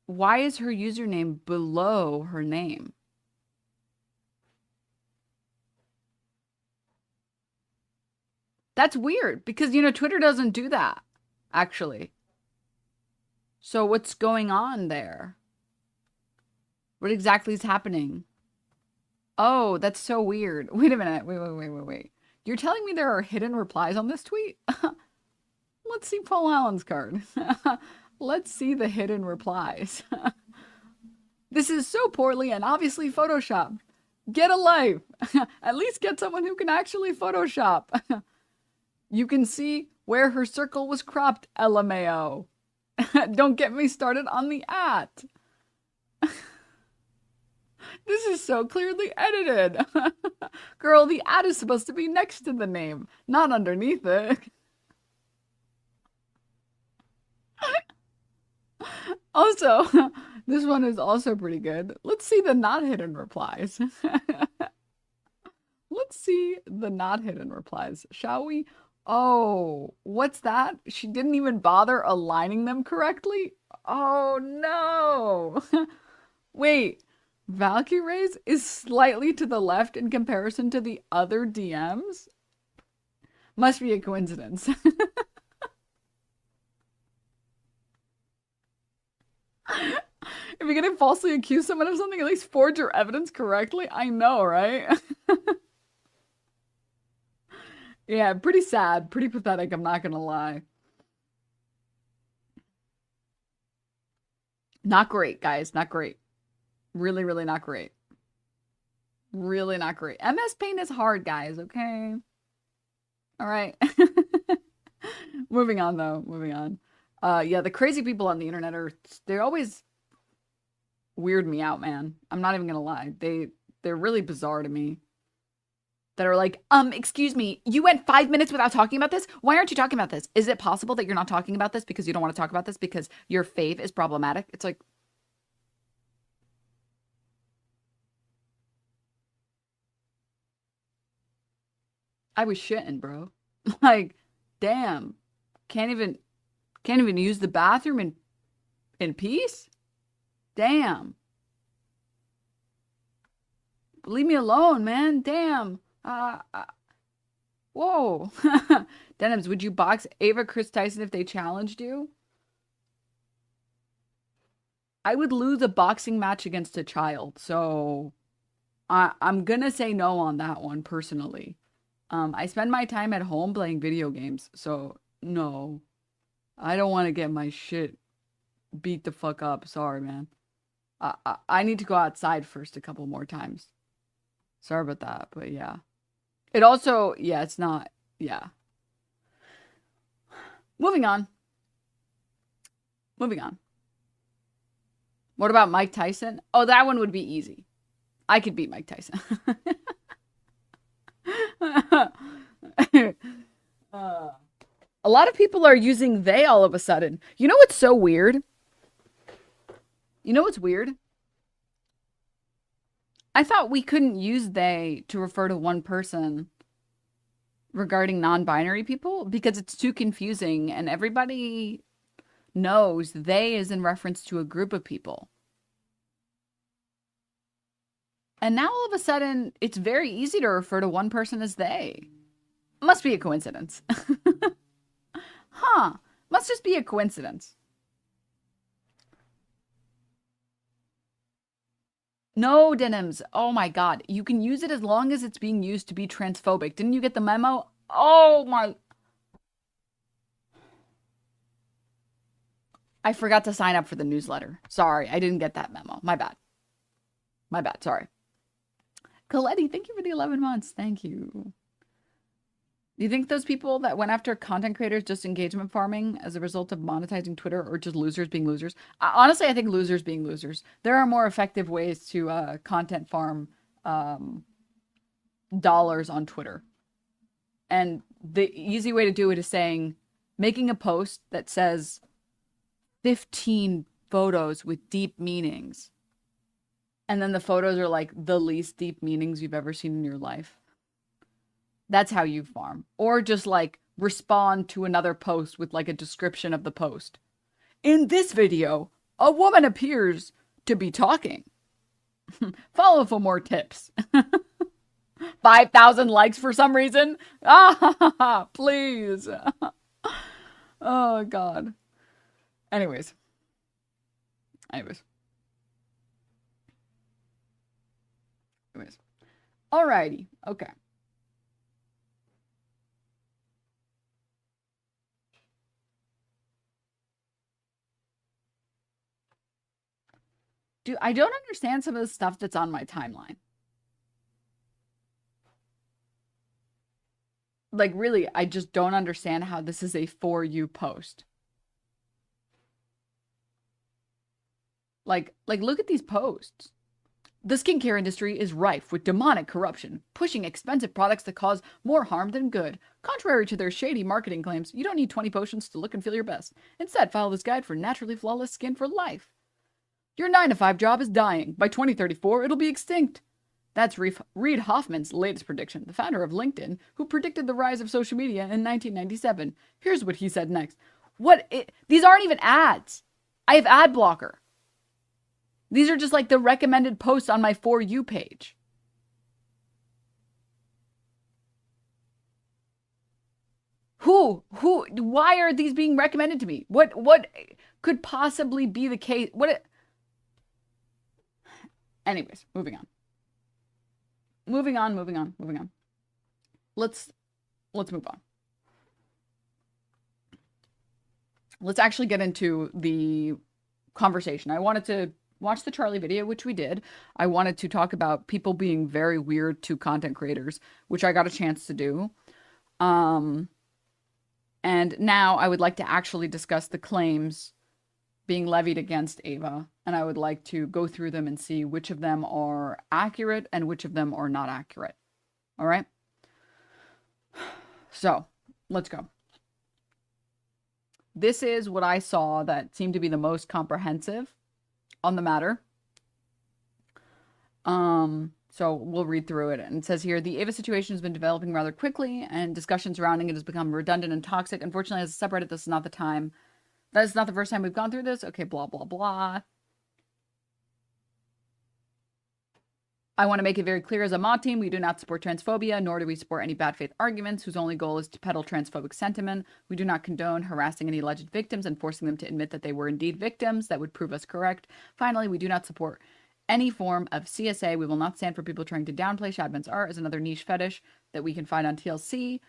why is her username below her name? That's weird because, you know, Twitter doesn't do that, actually. So what's going on there? What exactly is happening? Oh, that's so weird. Wait a minute. Wait. You're telling me there are hidden replies on this tweet? Let's see Paul Allen's card. Let's see the hidden replies. This is so poorly and obviously photoshopped. Get a life. At least get someone who can actually Photoshop. You can see where her circle was cropped, LMAO. Don't get me started on the at. This is so clearly edited. Girl, the at is supposed to be next to the name, not underneath it. Also, this one is also pretty good. Let's see the not hidden replies. Let's see the not hidden replies, shall we? Oh, what's that? She didn't even bother aligning them correctly? Oh, no. Wait, Valkyrae's is slightly to the left in comparison to the other DMs? Must be a coincidence. If you're gonna falsely accuse someone of something, at least forge your evidence correctly. I know, right? Yeah, pretty sad, pretty pathetic, I'm not gonna lie. Not great, guys. Not great. Really, really not great. Really not great. MS Paint is hard, guys, okay? All right. Moving on, though. Moving on. Yeah, the crazy people on the internet they always weird me out, man. I'm not even gonna lie. They're really bizarre to me. That are like, excuse me, you went 5 minutes without talking about this? Why aren't you talking about this? Is it possible that you're not talking about this because you don't want to talk about this because your fave is problematic? It's like, I was shitting, bro. Like, damn. Can't even use the bathroom in peace? Damn. Leave me alone, man. Damn. Whoa. Denims, would you box Ava Kris Tyson if they challenged you? I would lose a boxing match against a child, so I'm gonna say no on that one personally. I spend my time at home playing video games, so no. I don't want to get my shit beat the fuck up. Sorry, man. I need to go outside first a couple more times. Sorry about that, but yeah. It also, yeah, it's not, yeah. Moving on. Moving on. What about Mike Tyson? Oh, that one would be easy. I could beat Mike Tyson. A lot of people are using they all of a sudden. You know what's so weird? You know what's weird? I thought we couldn't use they to refer to one person regarding non-binary people because it's too confusing and everybody knows they is in reference to a group of people. And now all of a sudden, it's very easy to refer to one person as they. Must be a coincidence. Huh. Must just be a coincidence. No, Denims. Oh my god. You can use it as long as it's being used to be transphobic. Didn't you get the memo? Oh my... I forgot to sign up for the newsletter. Sorry, I didn't get that memo. My bad. My bad, sorry. Coletti, thank you for the 11 months. Thank you. Do you think those people that went after content creators just engagement farming as a result of monetizing Twitter or just losers being losers? Honestly, I think losers being losers. There are more effective ways to content farm dollars on Twitter. And the easy way to do it is making a post that says 15 photos with deep meanings. And then the photos are like the least deep meanings you've ever seen in your life. That's how you farm. Or just like respond to another post with like a description of the post. In this video, a woman appears to be talking. Follow for more tips. 5,000 likes for some reason. Ah, please. Oh, God. Anyways. Alrighty. Okay. I don't understand some of the stuff that's on my timeline. Like, really, I just don't understand how this is a For You post. Like, look at these posts. The skincare industry is rife with demonic corruption, pushing expensive products that cause more harm than good. Contrary to their shady marketing claims, you don't need 20 potions to look and feel your best. Instead, follow this guide for naturally flawless skin for life. Your 9-to-5 job is dying. By 2034, it'll be extinct. That's Reid Hoffman's latest prediction, the founder of LinkedIn, who predicted the rise of social media in 1997. Here's what he said next. These aren't even ads. I have ad blocker. These are just like the recommended posts on my For You page. Why are these being recommended to me? What could possibly be the case? Anyways, moving on. Let's move on. Let's actually get into the conversation. I wanted to watch the Charlie video, which we did. I wanted to talk about people being very weird to content creators, which I got a chance to do. And now I would like to actually discuss the claims being levied against Ava, and I would like to go through them and see which of them are accurate and which of them are not accurate. All right? So, let's go. This is what I saw that seemed to be the most comprehensive on the matter. So we'll read through it. And it says here, the Ava situation has been developing rather quickly, and discussion surrounding it has become redundant and toxic. Unfortunately, as a subreddit, this is not the time. That is not the first time we've gone through this. Okay, blah, blah, blah. I want to make it very clear as a mod team, we do not support transphobia, nor do we support any bad faith arguments whose only goal is to peddle transphobic sentiment. We do not condone harassing any alleged victims and forcing them to admit that they were indeed victims. That would prove us correct. Finally, we do not support any form of CSA. We will not stand for people trying to downplay Shadman's art as another niche fetish that we can find on TLC.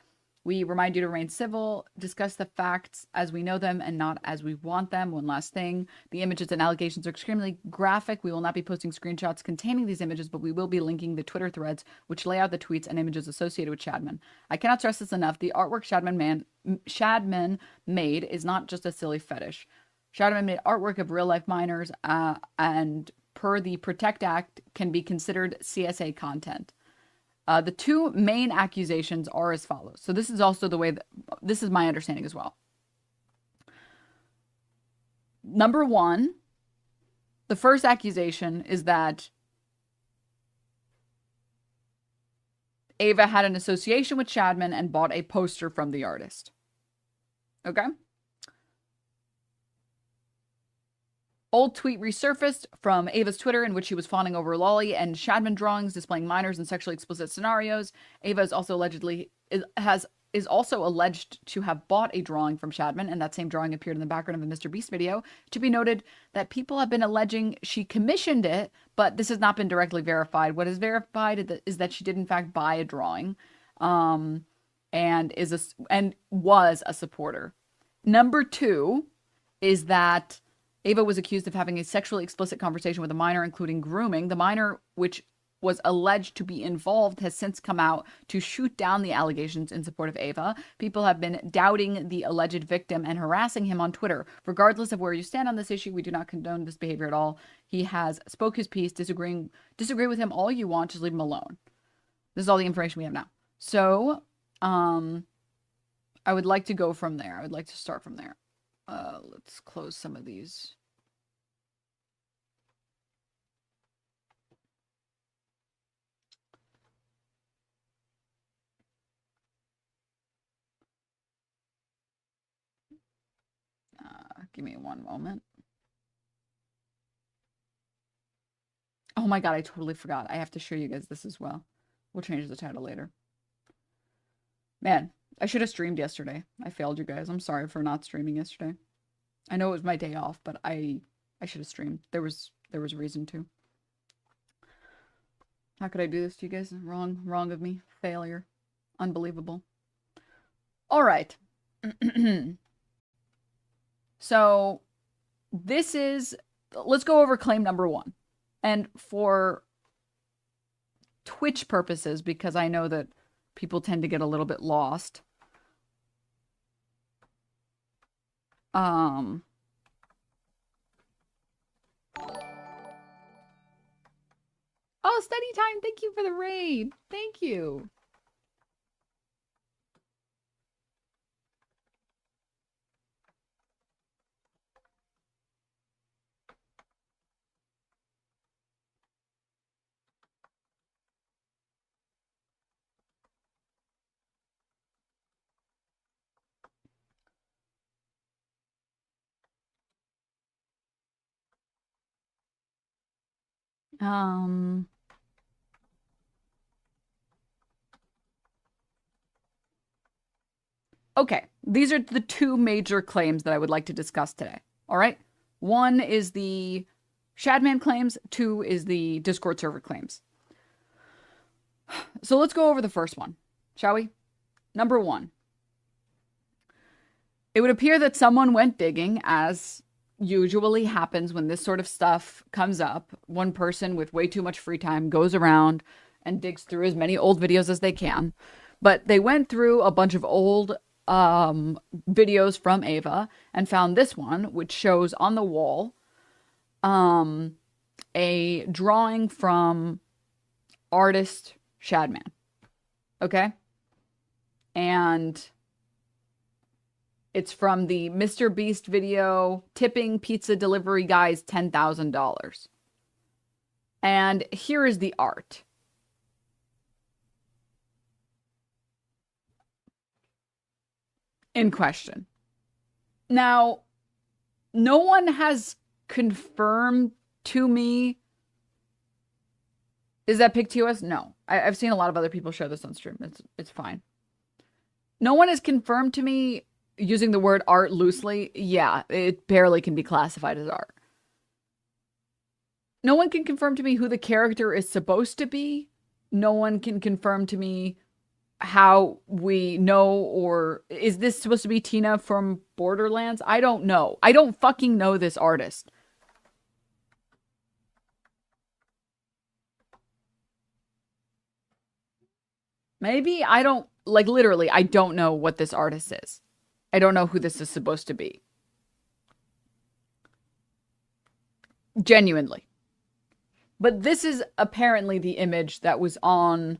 We remind you to remain civil, discuss the facts as we know them and not as we want them. One last thing, the images and allegations are extremely graphic. We will not be posting screenshots containing these images, but we will be linking the Twitter threads which lay out the tweets and images associated with Shadman. I cannot stress this enough. The artwork Shadman made is not just a silly fetish. Shadman made artwork of real-life minors and per the Protect Act can be considered CSA content. The two main accusations are as follows. So this is also the way that this is my understanding as well. Number one, the first accusation is that Ava had an association with Shadman and bought a poster from the artist. Okay? Old tweet resurfaced from Ava's Twitter in which she was fawning over Lolly and Shadman drawings displaying minors in sexually explicit scenarios. Ava is also alleged to have bought a drawing from Shadman, and that same drawing appeared in the background of a Mr. Beast video. To be noted that people have been alleging she commissioned it, but this has not been directly verified. What is verified is that she did in fact buy a drawing, and was a supporter. Number two is that Ava was accused of having a sexually explicit conversation with a minor, including grooming. The minor, which was alleged to be involved, has since come out to shoot down the allegations in support of Ava. People have been doubting the alleged victim and harassing him on Twitter. Regardless of where you stand on this issue, we do not condone this behavior at all. He has spoke his piece. Disagree with him all you want. Just leave him alone. This is all the information we have now. So, I would like to go from there. I would like to start from there. Let's close some of these. Give me one moment. Oh my god, I totally forgot. I have to show you guys this as well. We'll change the title later. Man, I should have streamed yesterday. I failed you guys. I'm sorry for not streaming yesterday. I know it was my day off, but I should have streamed. There was a reason to. How could I do this to you guys? Wrong of me. Failure. Unbelievable. All right. So let's go over claim number one. And for Twitch purposes, because I know that people tend to get a little bit lost. Oh, study time. Thank you for the raid. Thank you. Okay, these are the two major claims that I would like to discuss today. All right? One is the Shadman claims, two is the Discord server claims. So let's go over the first one, shall we? Number one. It would appear that someone went digging, as usually happens when this sort of stuff comes up. One person with way too much free time goes around and digs through as many old videos as they can. But they went through a bunch of old videos from Ava and found this one, which shows on the wall a drawing from artist Shadman. Okay? And it's from the Mr. Beast video, Tipping Pizza Delivery Guys $10,000. And here is the art. In question. Now, no one has confirmed to me. Is that pic to us? No. I've seen a lot of other people show this on stream. It's fine. No one has confirmed to me, using the word art loosely. Yeah, it barely can be classified as art. No one can confirm to me who the character is supposed to be. No one can confirm to me how we know, or is this supposed to be Tina from Borderlands? I don't know. I don't fucking know this artist. Maybe I don't, like, literally, I don't know what this artist is. I don't know who this is supposed to be. Genuinely. But this is apparently the image that was on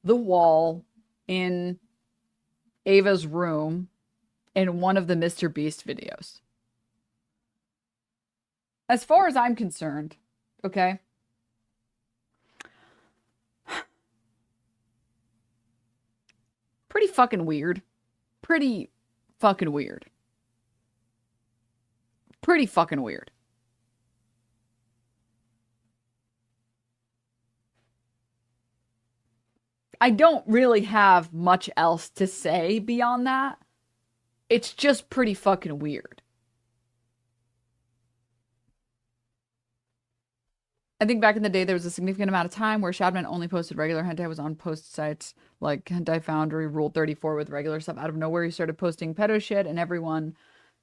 the wall in Ava's room in one of the Mr. Beast videos. As far as I'm concerned, okay? Pretty fucking weird. Pretty fucking weird. Pretty fucking weird. I don't really have much else to say beyond that. It's just pretty fucking weird. I think back in the day, there was a significant amount of time where Shadman only posted regular hentai, was on post sites like Hentai Foundry, Rule 34 with regular stuff. Out of nowhere, he started posting pedo shit and everyone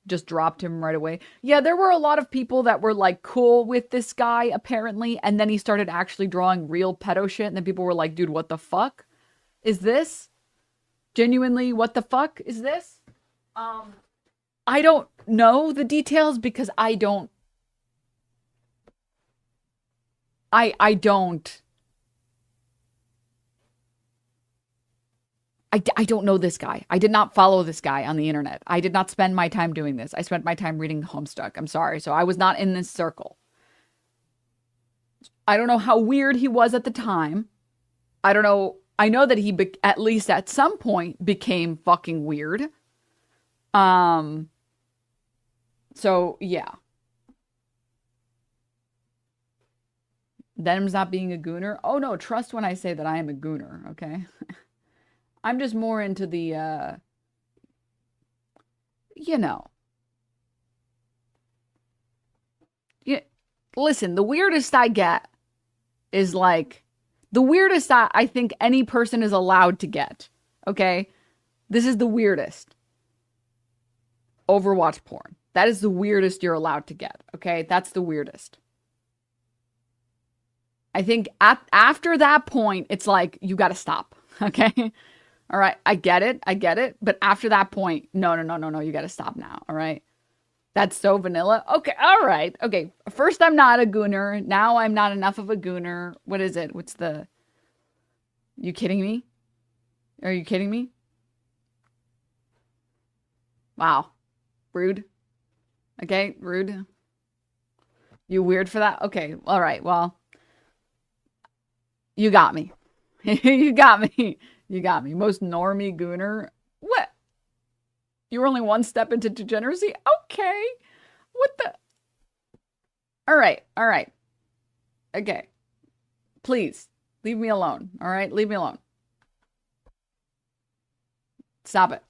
just dropped him right away. Yeah, there were a lot of people that were like cool with this guy, apparently. And then he started actually drawing real pedo shit. And then people were like, dude, what the fuck is this? Genuinely, what the fuck is this? I don't know the details because I don't know this guy. I did not follow this guy on the internet. I did not spend my time doing this. I spent my time reading Homestuck. I'm sorry. So I was not in this circle. I don't know how weird he was at the time. I don't know. I know that he, at least at some point, became fucking weird. So, yeah. Denims not being a gooner. Oh, no. Trust when I say that I am a gooner, okay? I'm just more into the, you know. Yeah, listen, the weirdest I get is like, the weirdest I think any person is allowed to get, okay? This is the weirdest. Overwatch porn. That is the weirdest you're allowed to get, okay? That's the weirdest. I think after that point, it's like, you gotta stop, okay? All right, I get it. But after that point, no, you gotta stop now, all right? That's so vanilla. Okay, all right. Okay, first I'm not a gooner. Now I'm not enough of a gooner. What is it? What's the... You kidding me? Are you kidding me? Wow. Rude. Okay, rude. You weird for that? Okay, all right, well... You got me. You got me. You got me. Most normie gooner. What? You were only one step into degeneracy? Okay. What the? All right. All right. Okay. Please. Leave me alone. All right? Leave me alone. Stop it.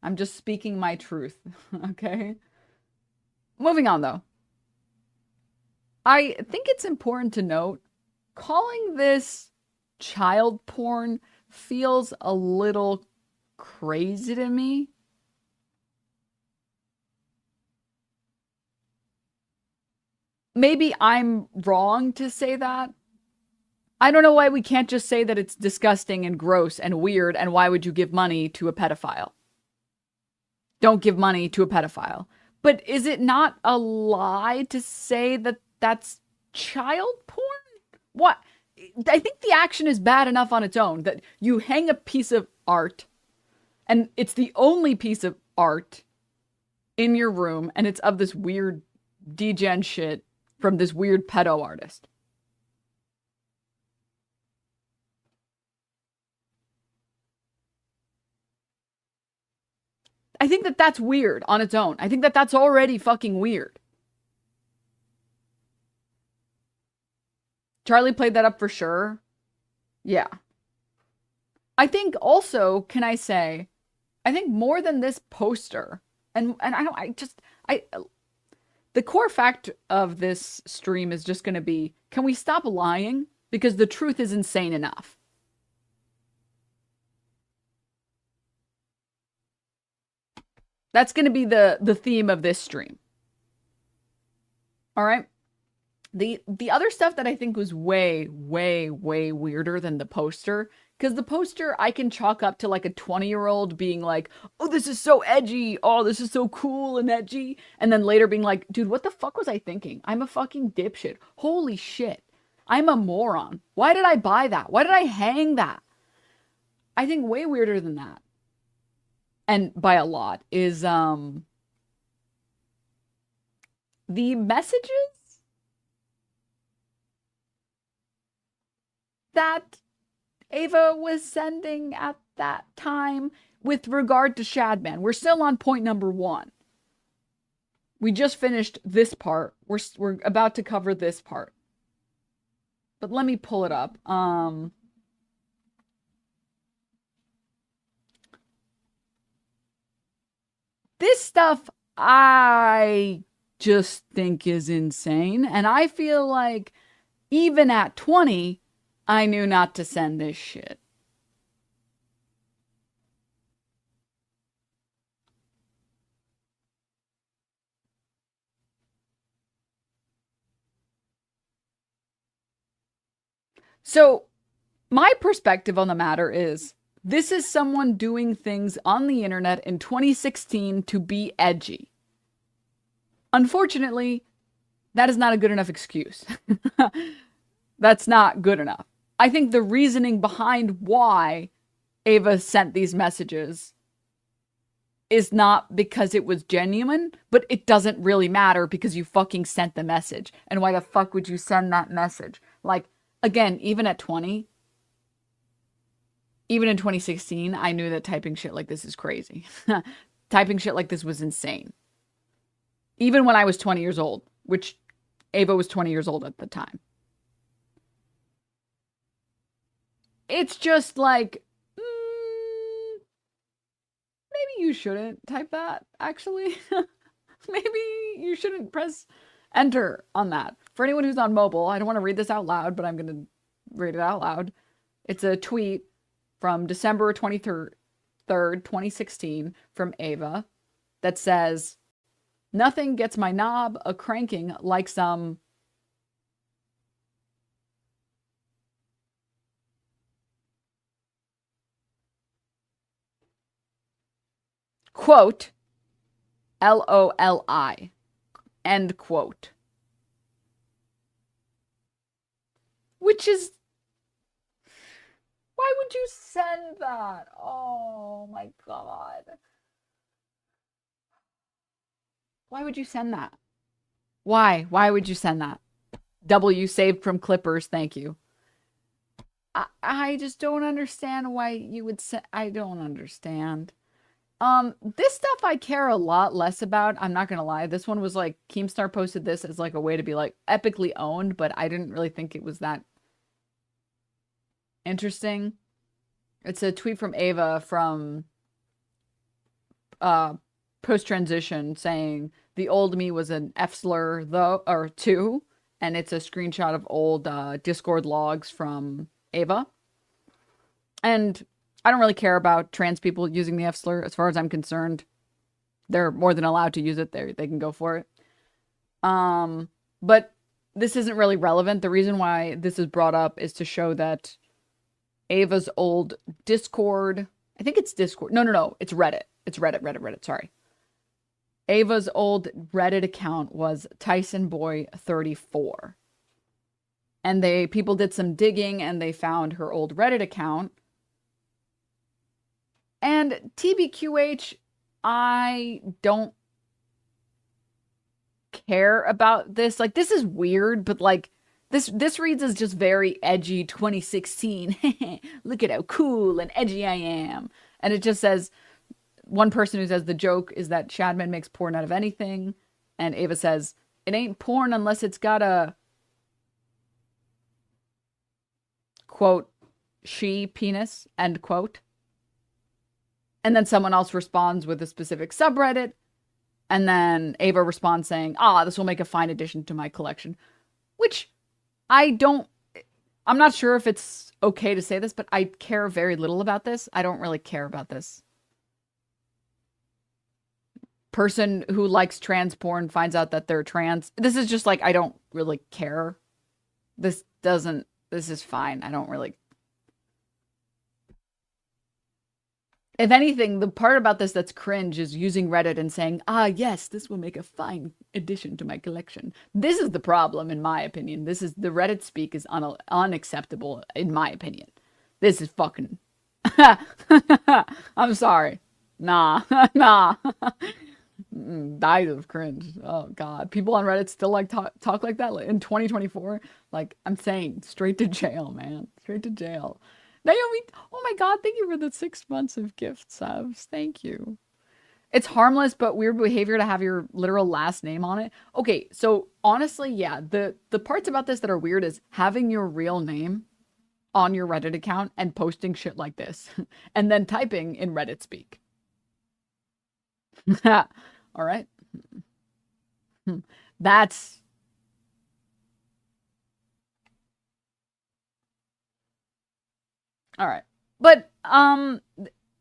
I'm just speaking my truth. Okay? Moving on, though. I think it's important to note, calling this child porn feels a little crazy to me. maybe I'm wrong to say that. I don't know why we can't just say that it's disgusting and gross and weird, and why would you give money to a pedophile? Don't give money to a pedophile. But is it not a lie to say that that's child porn? What? I think the action is bad enough on its own, that you hang a piece of art, and it's the only piece of art in your room, and it's of this weird degen shit from this weird pedo artist. I think that that's weird on its own. I think that that's already fucking weird. Charlie played that up for sure. Yeah. I think also, can I say, I think more than this poster, and the core fact of this stream is just going to be, can we stop lying? Because the truth is insane enough. That's going to be the theme of this stream. All right. The other stuff that I think was way, way, way weirder than the poster, because the poster I can chalk up to like a 20-year-old being like, oh, this is so edgy. Oh, this is so cool and edgy. And then later being like, dude, what the fuck was I thinking? I'm a fucking dipshit. Holy shit. I'm a moron. Why did I buy that? Why did I hang that? I think way weirder than that, and by a lot, is the messages that Ava was sending at that time with regard to Shadman. We're still on point number 1. We just finished this part. We're about to cover this part. But let me pull it up. This stuff I just think is insane. And I feel like even at 20, I knew not to send this shit. So, my perspective on the matter is, this is someone doing things on the internet in 2016 to be edgy. Unfortunately, that is not a good enough excuse. That's not good enough. I think the reasoning behind why Ava sent these messages is not because it was genuine, but it doesn't really matter because you fucking sent the message. And why the fuck would you send that message? Like, again, even at 20, even in 2016, I knew that typing shit like this is crazy. Typing shit like this was insane. Even when I was 20 years old, which Ava was 20 years old at the time. It's just like, maybe you shouldn't type that, actually. Maybe you shouldn't press enter on that. For anyone who's on mobile, I don't want to read this out loud, but I'm going to read it out loud. It's a tweet from December 23rd, 2016 from Ava that says, nothing gets my knob a-cranking like some quote, LOLI, end quote. Which is, why would you send that? Oh my God. Why would you send that? Why? Why would you send that? W saved from Clippers, thank you. I just don't understand why you would send, I don't understand. This stuff I care a lot less about. I'm not gonna lie. This one was like, Keemstar posted this as like a way to be like epically owned, but I didn't really think it was that interesting. It's a tweet from Ava from post-transition saying the old me was an F-slur though, or two, and it's a screenshot of old Discord logs from Ava. And I don't really care about trans people using the F-slur. As far as I'm concerned, they're more than allowed to use it. They can go for it. But this isn't really relevant. The reason why this is brought up is to show that Ava's old Discord, I think it's Discord. No, it's Reddit. It's Reddit, sorry. Ava's old Reddit account was TysonBoy34. And people did some digging and they found her old Reddit account. And TBQH, I don't care about this. Like, this is weird, but like, this reads as just very edgy 2016. Look at how cool and edgy I am. And it just says, one person who says the joke is that Shadman makes porn out of anything. And Ava says, it ain't porn unless it's got a, quote, she penis, end quote. And then someone else responds with a specific subreddit. And then Ava responds saying, this will make a fine addition to my collection. Which I'm not sure if it's okay to say this, but I care very little about this. I don't really care about this. Person who likes trans porn finds out that they're trans. This is just like, I don't really care. This is fine. I don't really. If anything, the part about this that's cringe is using Reddit and saying, yes, this will make a fine addition to my collection. This is the problem, in my opinion. The Reddit speak is unacceptable, in my opinion. This is fucking. I'm sorry. Nah. Died of cringe. Oh god, people on Reddit still like talk like that in 2024. Like, I'm saying, straight to jail, man. Straight to jail. Naomi, oh my god, thank you for the 6 months of gift subs. Thank you. It's harmless but weird behavior to have your literal last name on it. Okay, so honestly, yeah, the parts about this that are weird is having your real name on your Reddit account and posting shit like this and then typing in Reddit speak. All right. That's all right. But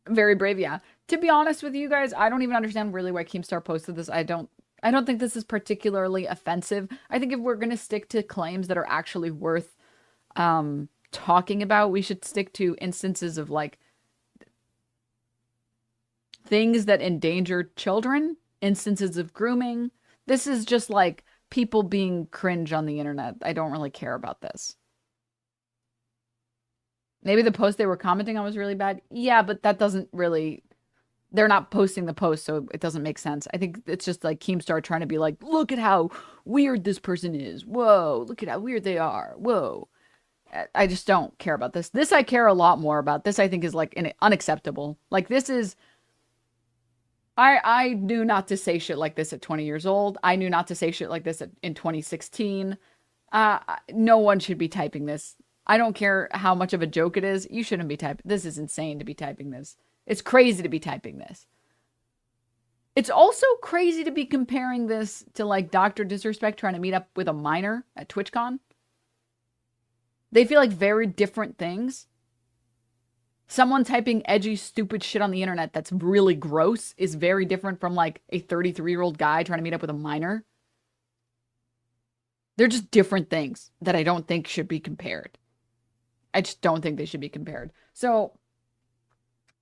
very brave, yeah. To be honest with you guys, I don't even understand really why Keemstar posted this. I don't think this is particularly offensive. I think if we're going to stick to claims that are actually worth talking about, we should stick to instances of like things that endanger children, instances of grooming. This is just like people being cringe on the internet. I don't really care about this. Maybe the post they were commenting on was really bad. Yeah, but that doesn't really... They're not posting the post, so it doesn't make sense. I think it's just like Keemstar trying to be like, look at how weird this person is. Whoa, look at how weird they are. Whoa. I just don't care about this. This I care a lot more about. This I think is like unacceptable. Like, this is... I knew not to say shit like this at 20 years old. I knew not to say shit like this in 2016. No one should be typing this. I don't care how much of a joke it is. You shouldn't be typing. This is insane to be typing this. It's crazy to be typing this. It's also crazy to be comparing this to like Dr. Disrespect trying to meet up with a minor at TwitchCon. They feel like very different things. Someone typing edgy, stupid shit on the internet that's really gross is very different from like a 33-year-old guy trying to meet up with a minor. They're just different things that I don't think should be compared. I just don't think they should be compared. So,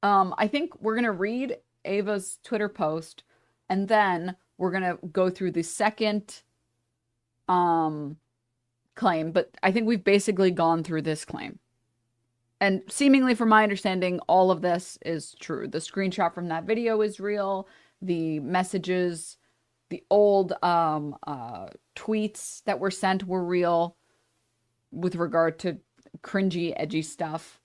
I think we're going to read Ava's Twitter post, and then we're going to go through the second claim. But I think we've basically gone through this claim. And seemingly, from my understanding, all of this is true. The screenshot from that video is real. The messages, the old tweets that were sent were real with regard to cringy, edgy stuff.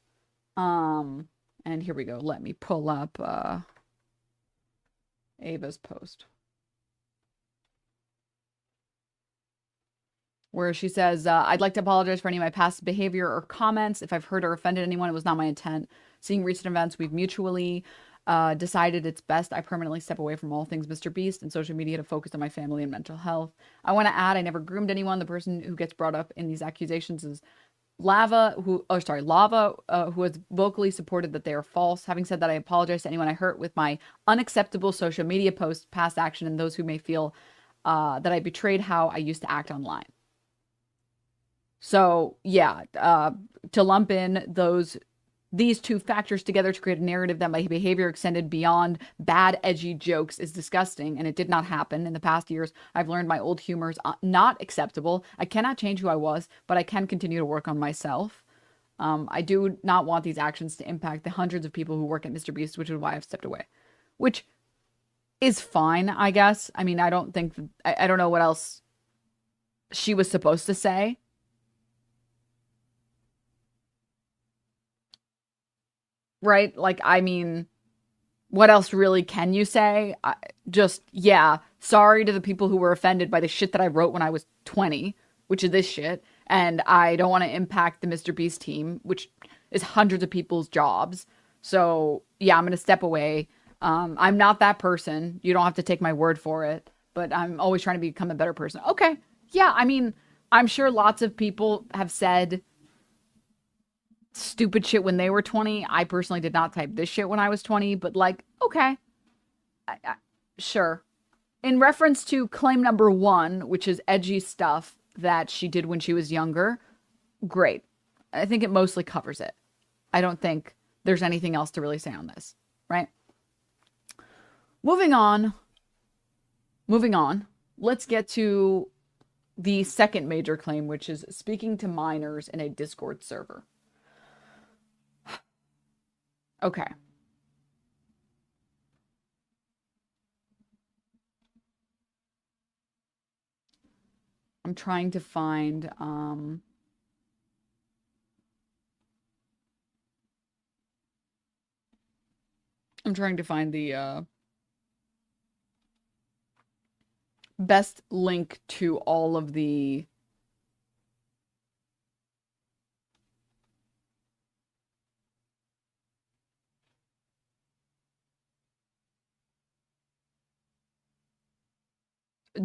And here we go. Let me pull up Ava's post, where she says, I'd like to apologize for any of my past behavior or comments. If I've hurt or offended anyone, it was not my intent. Seeing recent events, we've mutually decided it's best I permanently step away from all things Mr. Beast and social media to focus on my family and mental health. I want to add, I never groomed anyone. The person who gets brought up in these accusations is Lava, who has vocally supported that they are false. Having said that, I apologize to anyone I hurt with my unacceptable social media posts, past action, and those who may feel that I betrayed how I used to act online. So yeah, to lump in these two factors together to create a narrative that my behavior extended beyond bad, edgy jokes is disgusting, and it did not happen. In the past years, I've learned my old humor is not acceptable. I cannot change who I was, but I can continue to work on myself. I do not want these actions to impact the hundreds of people who work at Mr. Beast, which is why I've stepped away. Which is fine, I guess. I mean, I don't think... I don't know what else she was supposed to say. Right? Like, I mean, what else really can you say? Yeah, sorry to the people who were offended by the shit that I wrote when I was 20, which is this shit. And I don't want to impact the Mr. Beast team, which is hundreds of people's jobs. So, yeah, I'm going to step away. I'm not that person. You don't have to take my word for it. But I'm always trying to become a better person. Okay. Yeah, I mean, I'm sure lots of people have said stupid shit when they were 20. I personally did not type this shit when I was 20, but like, okay. Sure. In reference to claim number 1, which is edgy stuff that she did when she was younger, great. I think it mostly covers it. I don't think there's anything else to really say on this, right? Moving on. Let's get to the second major claim, which is speaking to minors in a Discord server. Okay. I'm trying to find the best link to all of the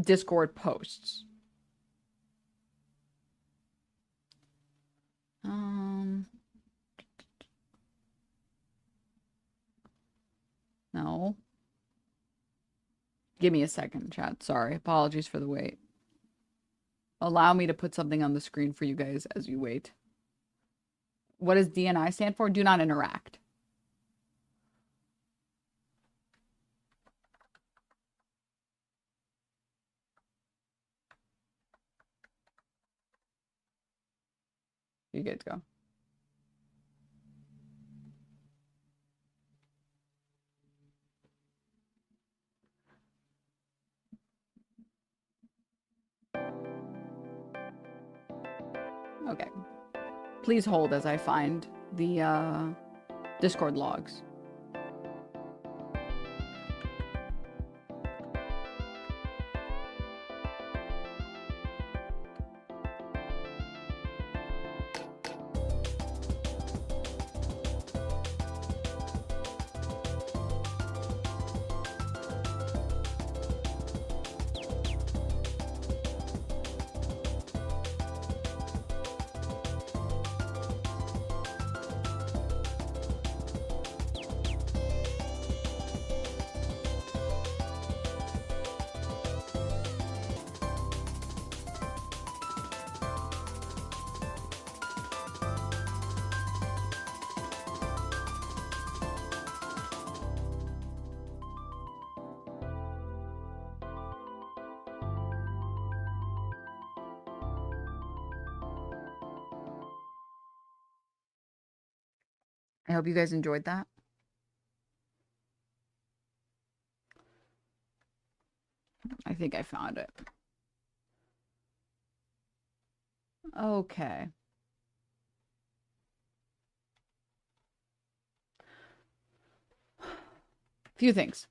Discord posts. No. Give me a second, chat. Sorry. Apologies for the wait. Allow me to put something on the screen for you guys as you wait. What does DNI stand for? Do not interact. You good to go. Okay. Please hold as I find the Discord logs. I hope you guys enjoyed that. I think I found it. Okay. Few things.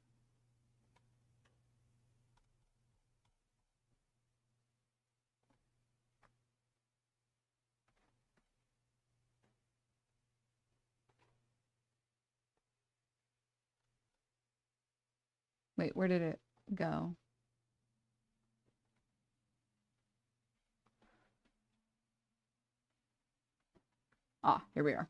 Wait, where did it go? Ah, here we are.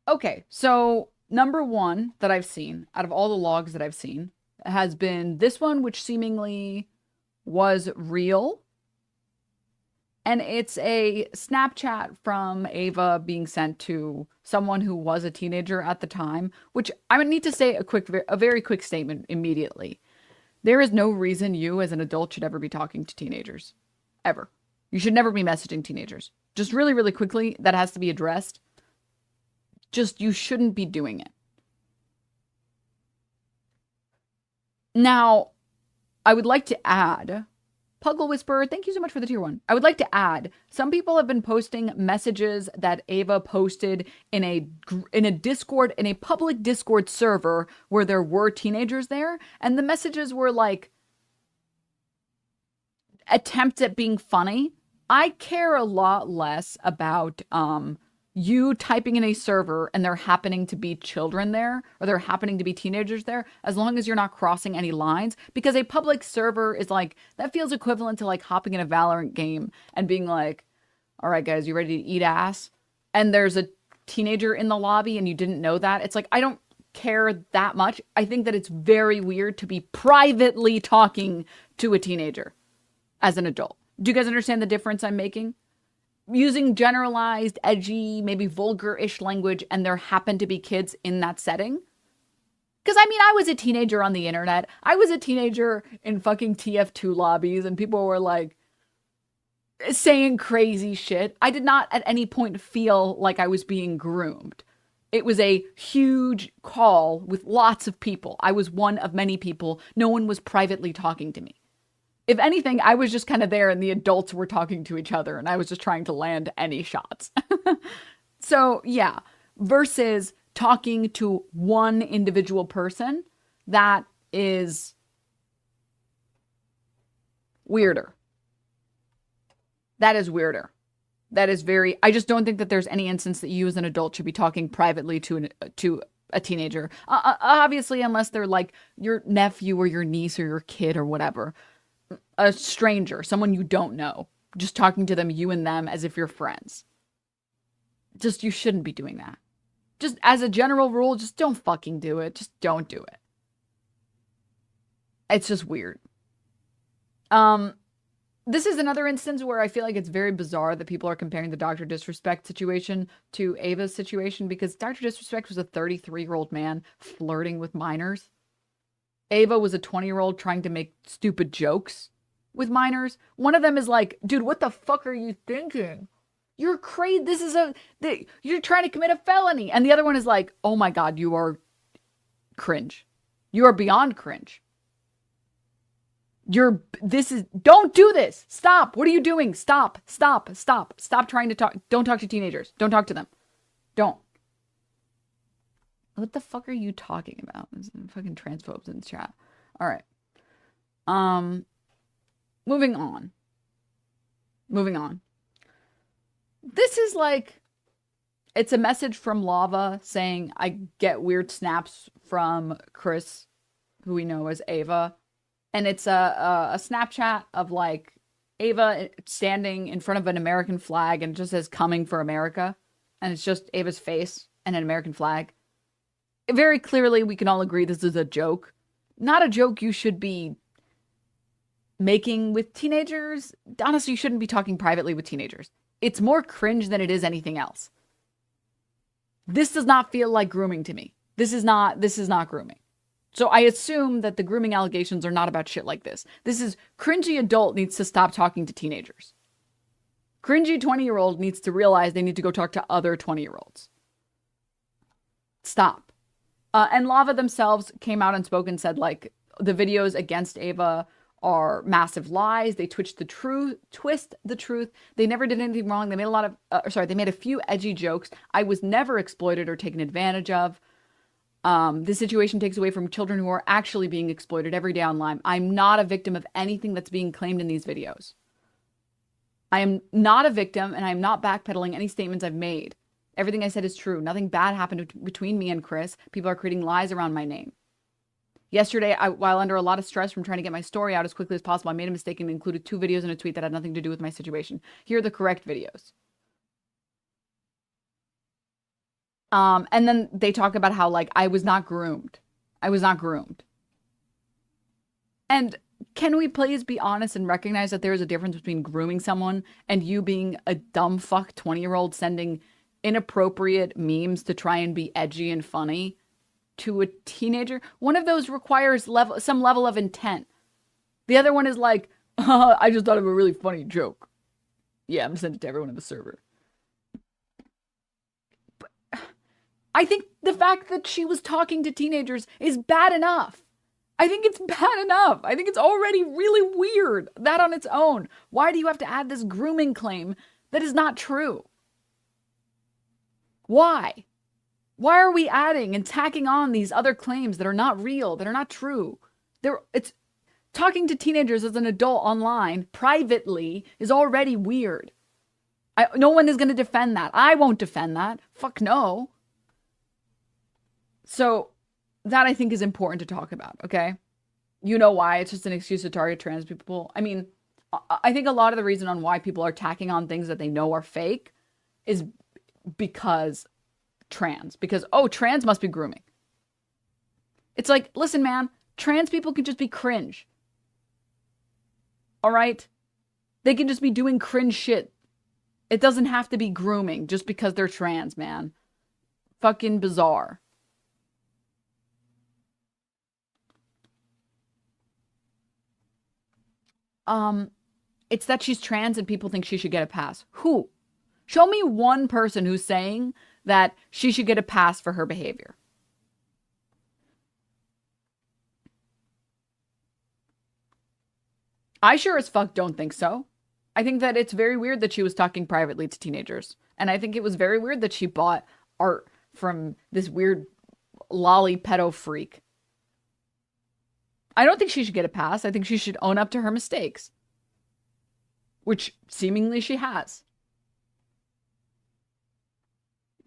Okay, so number 1 that I've seen, out of all the logs that I've seen, has been this one, which seemingly was real. And it's a Snapchat from Ava being sent to someone who was a teenager at the time, which I would need to say a very quick statement immediately. There is no reason you as an adult should ever be talking to teenagers. Ever. You should never be messaging teenagers. Just really, really quickly, that has to be addressed. Just, you shouldn't be doing it. Now, I would like to add, Puggle Whisperer, thank you so much for the tier 1. I would like to add, some people have been posting messages that Ava posted in a Discord, in a public Discord server where there were teenagers there, and the messages were like attempts at being funny. I care a lot less about you typing in a server and there happening to be children there, or there happening to be teenagers there, as long as you're not crossing any lines. Because a public server is like, that feels equivalent to like hopping in a Valorant game and being like, all right, guys, you ready to eat ass? And there's a teenager in the lobby and you didn't know that. It's like, I don't care that much. I think that it's very weird to be privately talking to a teenager as an adult. Do you guys understand the difference I'm making? Using generalized, edgy, maybe vulgar-ish language, and there happen to be kids in that setting. Because, I mean, I was a teenager on the internet. I was a teenager in fucking TF2 lobbies, and people were, like, saying crazy shit. I did not at any point feel like I was being groomed. It was a huge call with lots of people. I was one of many people. No one was privately talking to me. If anything, I was just kind of there and the adults were talking to each other and I was just trying to land any shots. So, yeah, versus talking to one individual person, that is weirder. That is weirder. That is very, I just don't think that there's any instance that you as an adult should be talking privately to a teenager. Obviously, unless they're like your nephew or your niece or your kid or whatever. A stranger, someone you don't know, just talking to them, you and them, as if you're friends. Just, you shouldn't be doing that. Just as a general rule, just don't fucking do it. Just don't do it. It's just weird. This is another instance where I feel like it's very bizarre that people are comparing the Dr. Disrespect situation to Ava's situation, because Dr. Disrespect was a 33-year-old man flirting with minors. Ava was a 20-year-old trying to make stupid jokes with minors. One of them is like, dude, what the fuck are you thinking? You're crazy. You're trying to commit a felony. And the other one is like, oh my God, you are cringe. You are beyond cringe. Don't do this. Stop. What are you doing? Stop trying to talk. Don't talk to teenagers. Don't talk to them. Don't. What the fuck are you talking about? There's fucking transphobes in the chat. All right. Moving on. This is like, it's a message from Lava saying, I get weird snaps from Kris, who we know as Ava. And it's a Snapchat of like Ava standing in front of an American flag and it just says coming for America. And it's just Ava's face and an American flag. Very clearly, we can all agree this is a joke. Not a joke you should be making with teenagers. Honestly, you shouldn't be talking privately with teenagers. It's more cringe than it is anything else. This does not feel like grooming to me. This is not grooming. So I assume that the grooming allegations are not about shit like this. This is cringy adult needs to stop talking to teenagers. Cringy 20-year-old needs to realize they need to go talk to other 20-year-olds. Stop. And Lava themselves came out and spoke and said, like, the videos against Ava are massive lies. They twist the truth. They never did anything wrong. They made they made a few edgy jokes. I was never exploited or taken advantage of. This situation takes away from children who are actually being exploited every day online. I'm not a victim of anything that's being claimed in these videos. I am not a victim, and I'm not backpedaling any statements I've made. Everything I said is true. Nothing bad happened between me and Kris. People are creating lies around my name. Yesterday, while under a lot of stress from trying to get my story out as quickly as possible, I made a mistake and included 2 videos and a tweet that had nothing to do with my situation. Here are the correct videos. And then they talk about how, like, I was not groomed. And can we please be honest and recognize that there is a difference between grooming someone and you being a dumb fuck 20-year-old sending inappropriate memes to try and be edgy and funny to a teenager? One of those requires some level of intent. The other one is like, I just thought of a really funny joke. Yeah, I'm gonna send it to everyone in the server. But I think the fact that she was talking to teenagers is bad enough. I think it's bad enough. I think it's already really weird, that on its own. Why do you have to add this grooming claim that is not true? Why? Why are we adding and tacking on these other claims that are not real, that are not true? It's talking to teenagers as an adult online, privately, is already weird. No one is going to defend that. I won't defend that. Fuck no. So that I think is important to talk about, okay? You know why? It's just an excuse to target trans people. I mean, I think a lot of the reason on why people are tacking on things that they know are fake is because trans. Because, oh, trans must be grooming. It's like, listen, man, trans people can just be cringe. All right? They can just be doing cringe shit. It doesn't have to be grooming just because they're trans, man. Fucking bizarre. It's that she's trans and people think she should get a pass. Who? Show me one person who's saying that she should get a pass for her behavior. I sure as fuck don't think so. I think that it's very weird that she was talking privately to teenagers. And I think it was very weird that she bought art from this weird lolly pedo freak. I don't think she should get a pass. I think she should own up to her mistakes. Which seemingly she has.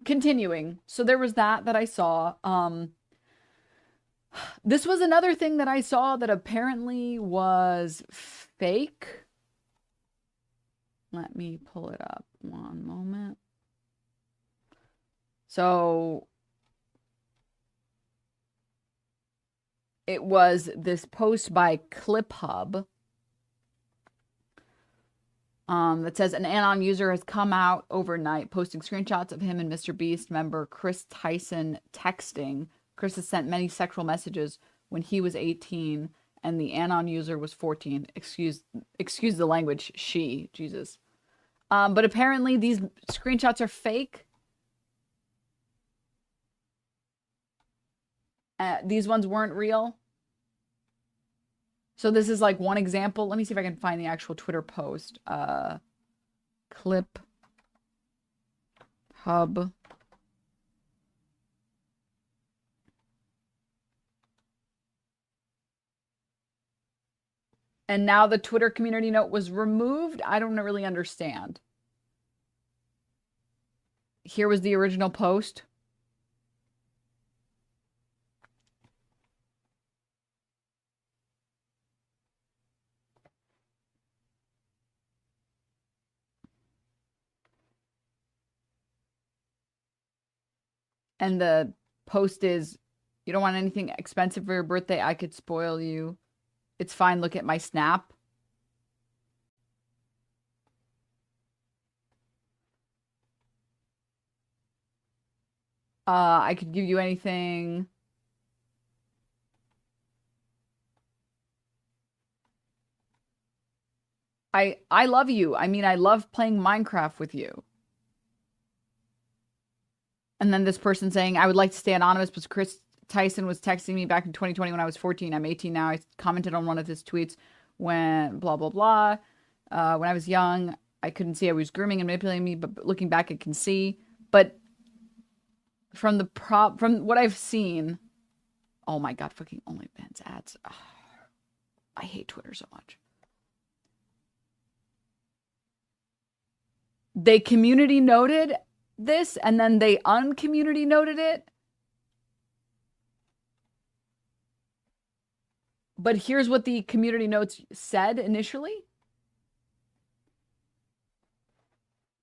Continuing. So there was that I saw. This was another thing that I saw that apparently was fake. Let me pull it up. One moment. So it was this post by ClipHub that says an Anon user has come out overnight posting screenshots of him and Mr. Beast member Kris Tyson texting. Kris has sent many sexual messages when he was 18 and the Anon user was 14. Excuse the language, she, Jesus. But apparently these screenshots are fake. These ones weren't real. So this is like one example. Let me see if I can find the actual Twitter post. Clip Hub. And now the Twitter community note was removed. I don't really understand. Here was the original post. And the post is, you don't want anything expensive for your birthday? I could spoil you. It's fine. Look at my snap. I could give you anything. I love you. I mean, I love playing Minecraft with you. And then this person saying, I would like to stay anonymous, but Kris Tyson was texting me back in 2020 when I was 14. I'm 18 now. I commented on one of his tweets when blah, blah, blah. When I was young, I couldn't see I was grooming and manipulating me, but looking back, I can see. But from what I've seen, oh my God, fucking OnlyFans ads. Oh, I hate Twitter so much. They community noted this and then they uncommunity noted it. But here's what the community notes said initially.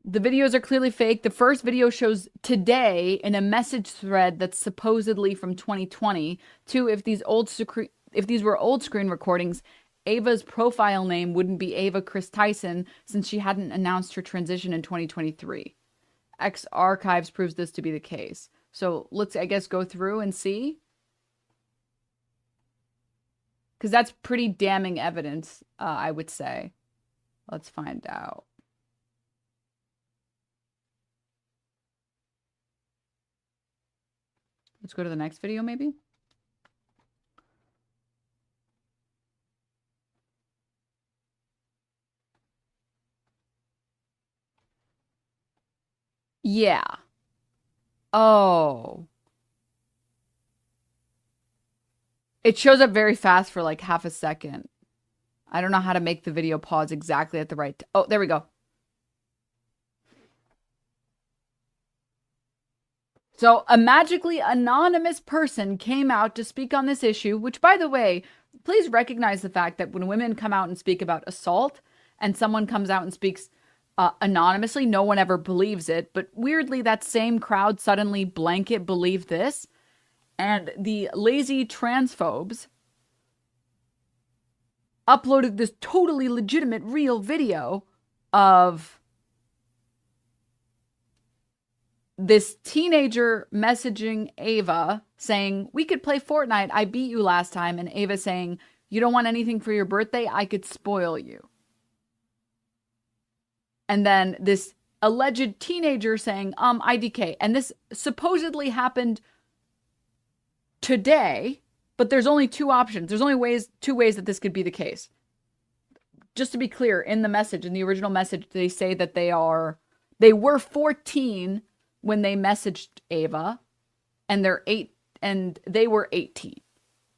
The videos are clearly fake. The first video shows today in a message thread that's supposedly from 2020. Two, if these were old screen recordings, Ava's profile name wouldn't be Ava Kris Tyson since she hadn't announced her transition in 2023. X Archives proves this to be the case. So let's, I guess, go through and see. Because that's pretty damning evidence, I would say. Let's find out. Let's go to the next video, maybe. Yeah. Oh. It shows up very fast for like half a second. I don't know how to make the video pause exactly at the right... Oh, there we go. So a magically anonymous person came out to speak on this issue, which, by the way, please recognize the fact that when women come out and speak about assault and someone comes out and speaks anonymously, no one ever believes it. But weirdly, that same crowd suddenly blanket believed this. And the lazy transphobes uploaded this totally legitimate, real video of this teenager messaging Ava saying, we could play Fortnite. I beat you last time. And Ava saying, you don't want anything for your birthday? I could spoil you. And then this alleged teenager saying, IDK. And this supposedly happened today, but there's only two options. There's only two ways that this could be the case. Just to be clear, in the message, in the original message, they say that they were 14 when they messaged Ava, and they were 18.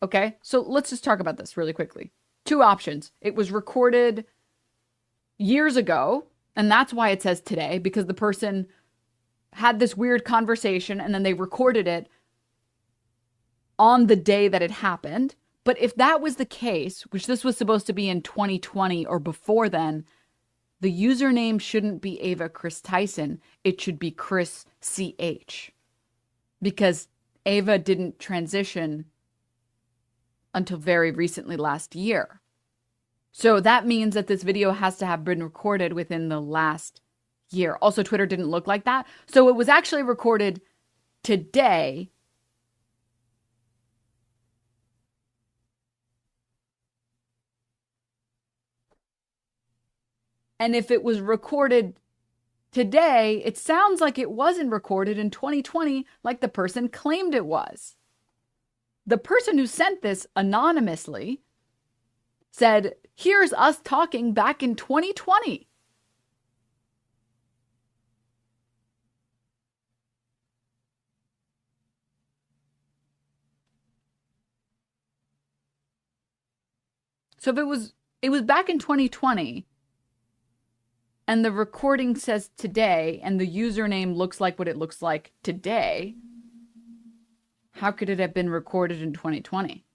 Okay? So let's just talk about this really quickly. Two options. It was recorded years ago, and that's why it says today, because the person had this weird conversation and then they recorded it on the day that it happened. But if that was the case, which this was supposed to be in 2020 or before then, the username shouldn't be Ava Kris Tyson. It should be Chris CH. Because Ava didn't transition until very recently last year. So that means that this video has to have been recorded within the last year. Also, Twitter didn't look like that. So it was actually recorded today. And if it was recorded today, it sounds like it wasn't recorded in 2020 like the person claimed it was. The person who sent this anonymously said, here's us talking back in 2020. So if it was back in 2020, and the recording says today, and the username looks like what it looks like today, how could it have been recorded in 2020?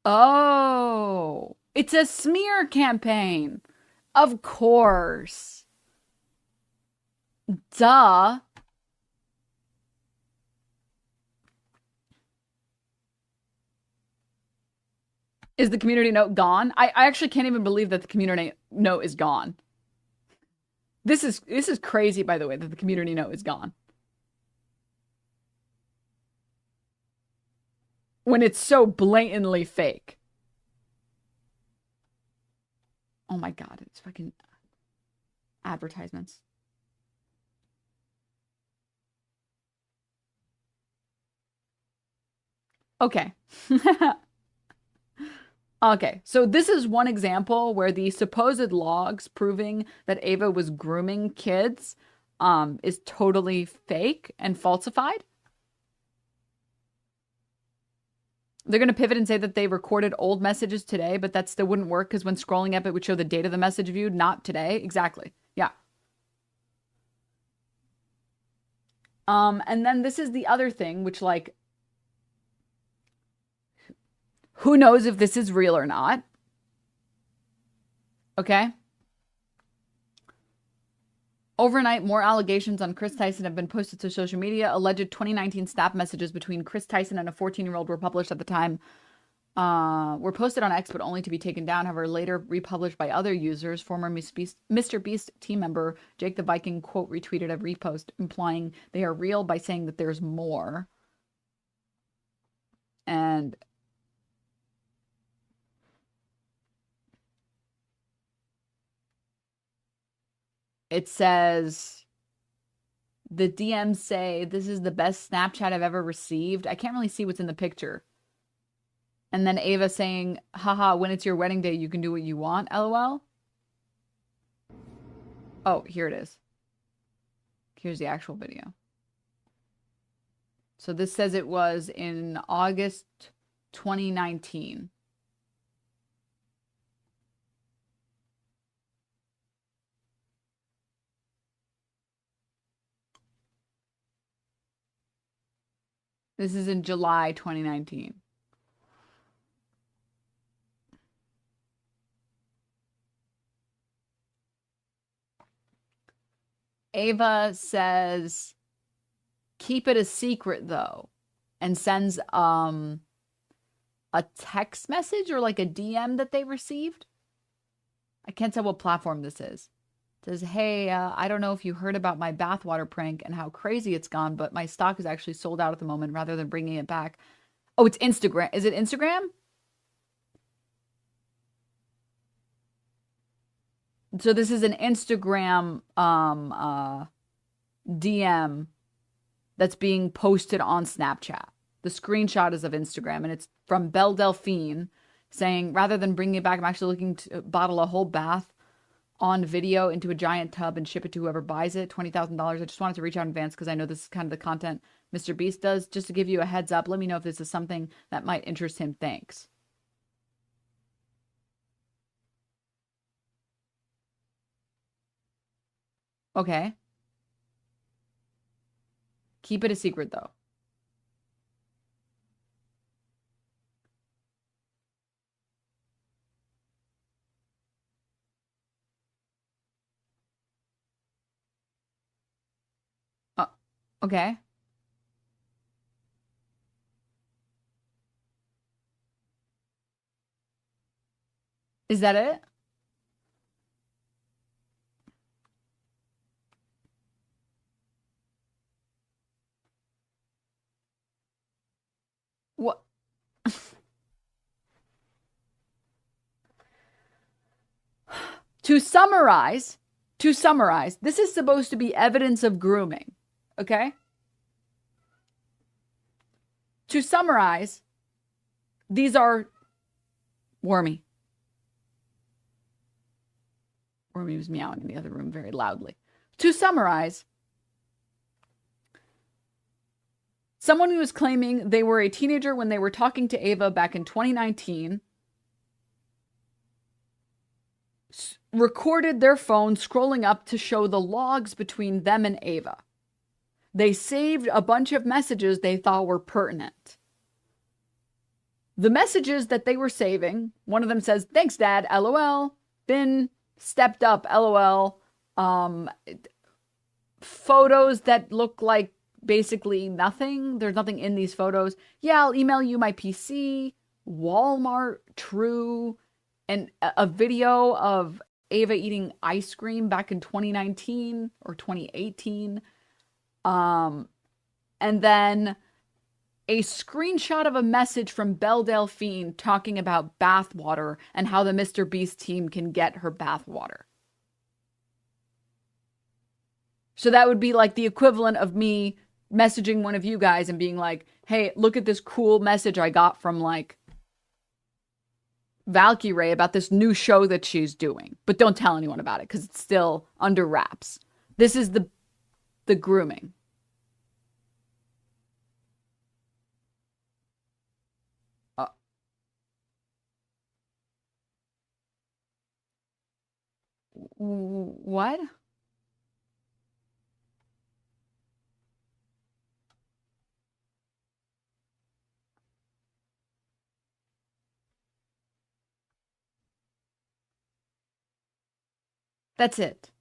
Oh, it's a smear campaign. Of course. Duh. Is the community note gone? I actually can't even believe that the community note is gone. This is crazy, by the way, that the community note is gone. When it's so blatantly fake. Oh my God, it's fucking advertisements. Okay. Okay, so this is one example where the supposed logs proving that Ava was grooming kids is totally fake and falsified. They're going to pivot and say that they recorded old messages today, but that still wouldn't work because when scrolling up, it would show the date of the message viewed, not today. Exactly. Yeah. And then this is the other thing, which, like, who knows if this is real or not? Okay. Overnight, more allegations on Kris Tyson have been posted to social media. Alleged 2019 snap messages between Kris Tyson and a 14-year-old were published at the time were posted on X but only to be taken down, however, later republished by other users. Former Mr. Beast team member Jake the Viking, quote, retweeted a repost implying they are real by saying that there's more. And it says, the DMs say, this is the best Snapchat I've ever received. I can't really see what's in the picture. And then Ava saying, haha, when it's your wedding day, you can do what you want, LOL. Oh, here it is. Here's the actual video. So this says it was in August 2019. This is in July 2019. Ava says, keep it a secret though, and sends a text message or like a DM that they received. I can't tell what platform this is. It says, hey, I don't know if you heard about my bathwater prank and how crazy it's gone, but my stock is actually sold out at the moment rather than bringing it back. Oh, it's Instagram. Is it Instagram? So this is an Instagram DM that's being posted on Snapchat. The screenshot is of Instagram, and it's from Belle Delphine saying, rather than bringing it back, I'm actually looking to bottle a whole bath on video into a giant tub and ship it to whoever buys it, $20,000. I just wanted to reach out in advance because I know this is kind of the content Mr. Beast does. Just to give you a heads up, let me know if this is something that might interest him. Thanks. Okay. Keep it a secret, though. Okay. Is that it? What? To summarize, this is supposed to be evidence of grooming, okay? To summarize, these are Wormy. Wormy was meowing in the other room very loudly. To summarize, someone who was claiming they were a teenager when they were talking to Ava back in 2019 recorded their phone scrolling up to show the logs between them and Ava. They saved a bunch of messages they thought were pertinent. The messages that they were saving, one of them says, thanks, Dad, LOL. Been stepped up, LOL. Photos that look like basically nothing. There's nothing in these photos. Yeah, I'll email you my PC. Walmart, true. And a video of Ava eating ice cream back in 2019 or 2018. And then a screenshot of a message from Belle Delphine talking about bathwater and how the Mr. Beast team can get her bathwater. So that would be like the equivalent of me messaging one of you guys and being like, hey, look at this cool message I got from like Valkyrae about this new show that she's doing. But don't tell anyone about it because it's still under wraps. This is the grooming. What? That's it.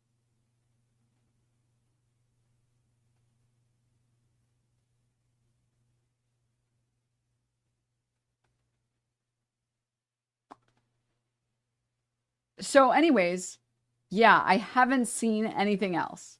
So anyways, yeah, I haven't seen anything else.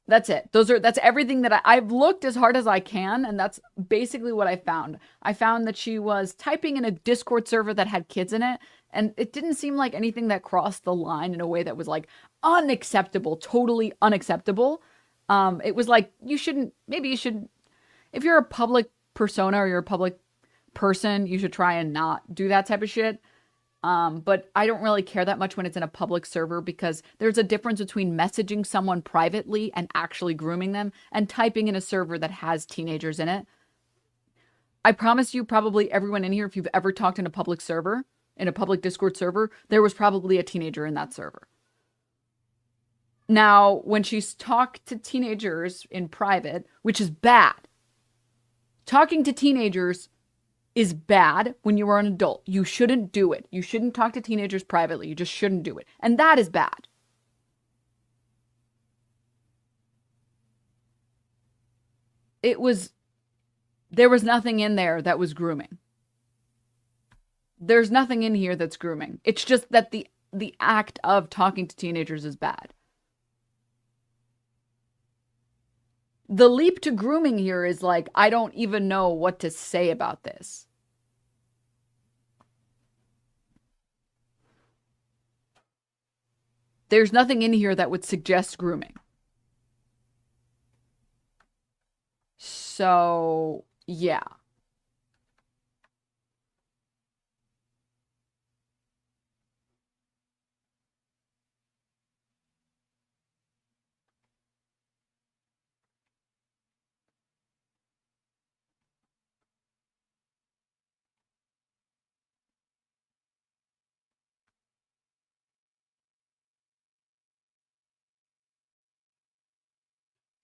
That's it. That's everything that I've looked as hard as I can, and that's basically what I found. I found that she was typing in a Discord server that had kids in it, and it didn't seem like anything that crossed the line in a way that was like unacceptable, totally unacceptable. It was like maybe you should, if you're a public persona or you're a public person, you should try and not do that type of shit. But I don't really care that much when it's in a public server because there's a difference between messaging someone privately and actually grooming them and typing in a server that has teenagers in it. I promise you, probably everyone in here, if you've ever talked in a public server, in a public Discord server, there was probably a teenager in that server. Now, when she's talked to teenagers in private, which is bad, talking to teenagers is bad when you are an adult. You shouldn't do it. You shouldn't talk to teenagers privately. You just shouldn't do it. And that is bad. There was nothing in there that was grooming. There's nothing in here that's grooming. It's just that the act of talking to teenagers is bad. The leap to grooming here is like, I don't even know what to say about this. There's nothing in here that would suggest grooming. So, yeah.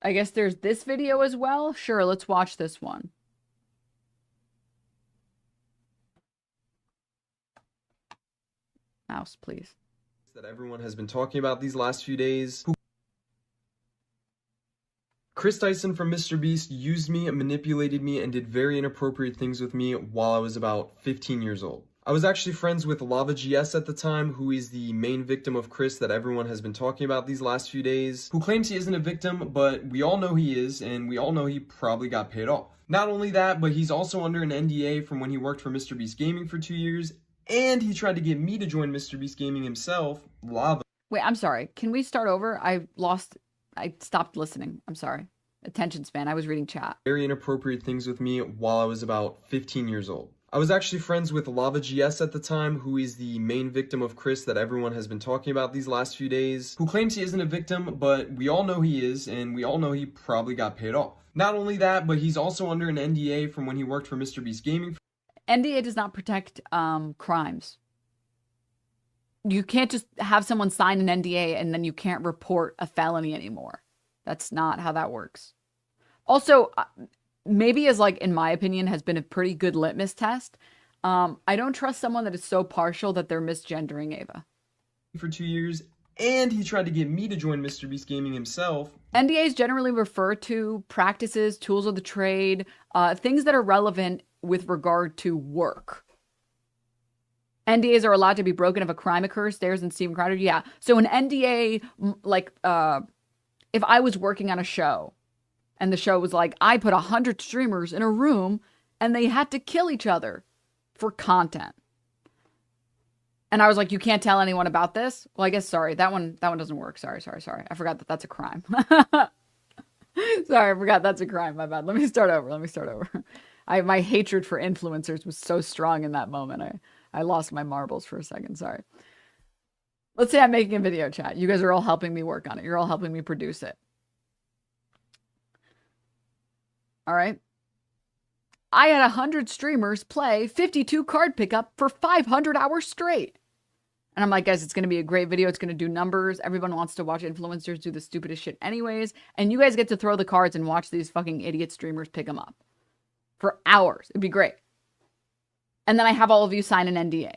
I guess there's this video as well. Sure, let's watch this one. Mouse, please. That everyone has been talking about these last few days. Kris Tyson from Mr. Beast used me, manipulated me, and did very inappropriate things with me while I was about 15 years old. I was actually friends with Lava GS at the time, who is the main victim of Kris that everyone has been talking about these last few days, who claims he isn't a victim, but we all know he is, and we all know he probably got paid off. Not only that, but he's also under an NDA from when he worked for Mr. Beast Gaming for 2 years, and he tried to get me to join Mr. Beast Gaming himself, Lava. Wait, I'm sorry. Can we start over? I stopped listening. I'm sorry. Attention span. I was reading chat. Very inappropriate things with me while I was about 15 years old. I was actually friends with Lava GS at the time, who is the main victim of Kris that everyone has been talking about these last few days, who claims he isn't a victim, but we all know he is, and we all know he probably got paid off. Not only that, but he's also under an NDA from when he worked for Mr. Beast Gaming. NDA does not protect crimes. You can't just have someone sign an NDA and then you can't report a felony anymore. That's not how that works. Also, maybe as like, in my opinion, has been a pretty good litmus test. I don't trust someone that is so partial that they're misgendering Ava. For 2 years, and he tried to get me to join Mr. Beast Gaming himself. NDAs generally refer to practices, tools of the trade, things that are relevant with regard to work. NDAs are allowed to be broken if a crime occurs. Stairs and Steven Crowder. Yeah. So an NDA, like, if I was working on a show and the show was like, I put 100 streamers in a room and they had to kill each other for content. And I was like, you can't tell anyone about this? Well, I guess, sorry, that one doesn't work. Sorry. I forgot that that's a crime. Sorry, I forgot that's a crime. My bad. Let me start over. My hatred for influencers was so strong in that moment. I lost my marbles for a second. Sorry. Let's say I'm making a video, chat. You guys are all helping me work on it. You're all helping me produce it. All right. I had 100 streamers play 52 card pickup for 500 hours straight. And I'm like, guys, it's going to be a great video. It's going to do numbers. Everyone wants to watch influencers do the stupidest shit anyways. And you guys get to throw the cards and watch these fucking idiot streamers pick them up for hours. It'd be great. And then I have all of you sign an NDA.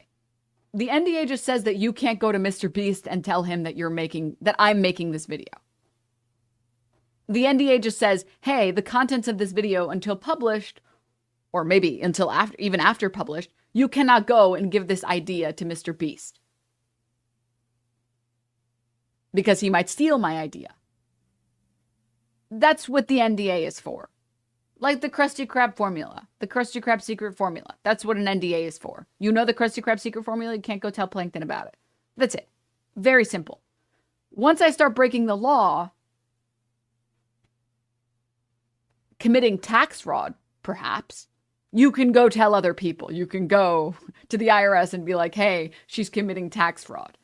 The NDA just says that you can't go to Mr. Beast and tell him that I'm making this video. The NDA just says, hey, the contents of this video until published, or maybe until even after published, You cannot go and give this idea to Mr. Beast because he might steal my idea. That's what the NDA is for. Like the Krusty Krab formula, the Krusty Krab secret formula. That's what an NDA is for. You know the Krusty Krab secret formula, you can't go tell Plankton about it. That's it. Very simple. Once I start breaking the law, committing tax fraud, perhaps, you can go tell other people. You can go to the IRS and be like, hey, she's committing tax fraud.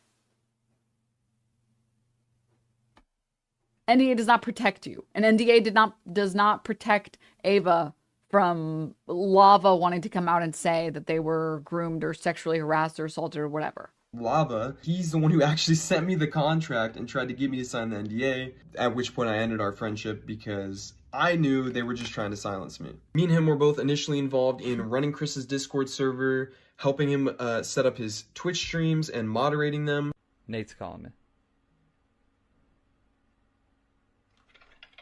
NDA does not protect you. An NDA does not protect Ava from Lava wanting to come out and say that they were groomed or sexually harassed or assaulted or whatever. Lava, he's the one who actually sent me the contract and tried to get me to sign the NDA, at which point I ended our friendship because I knew they were just trying to silence me. Me and him were both initially involved in running Chris's Discord server, helping him set up his Twitch streams and moderating them. Nate's calling me.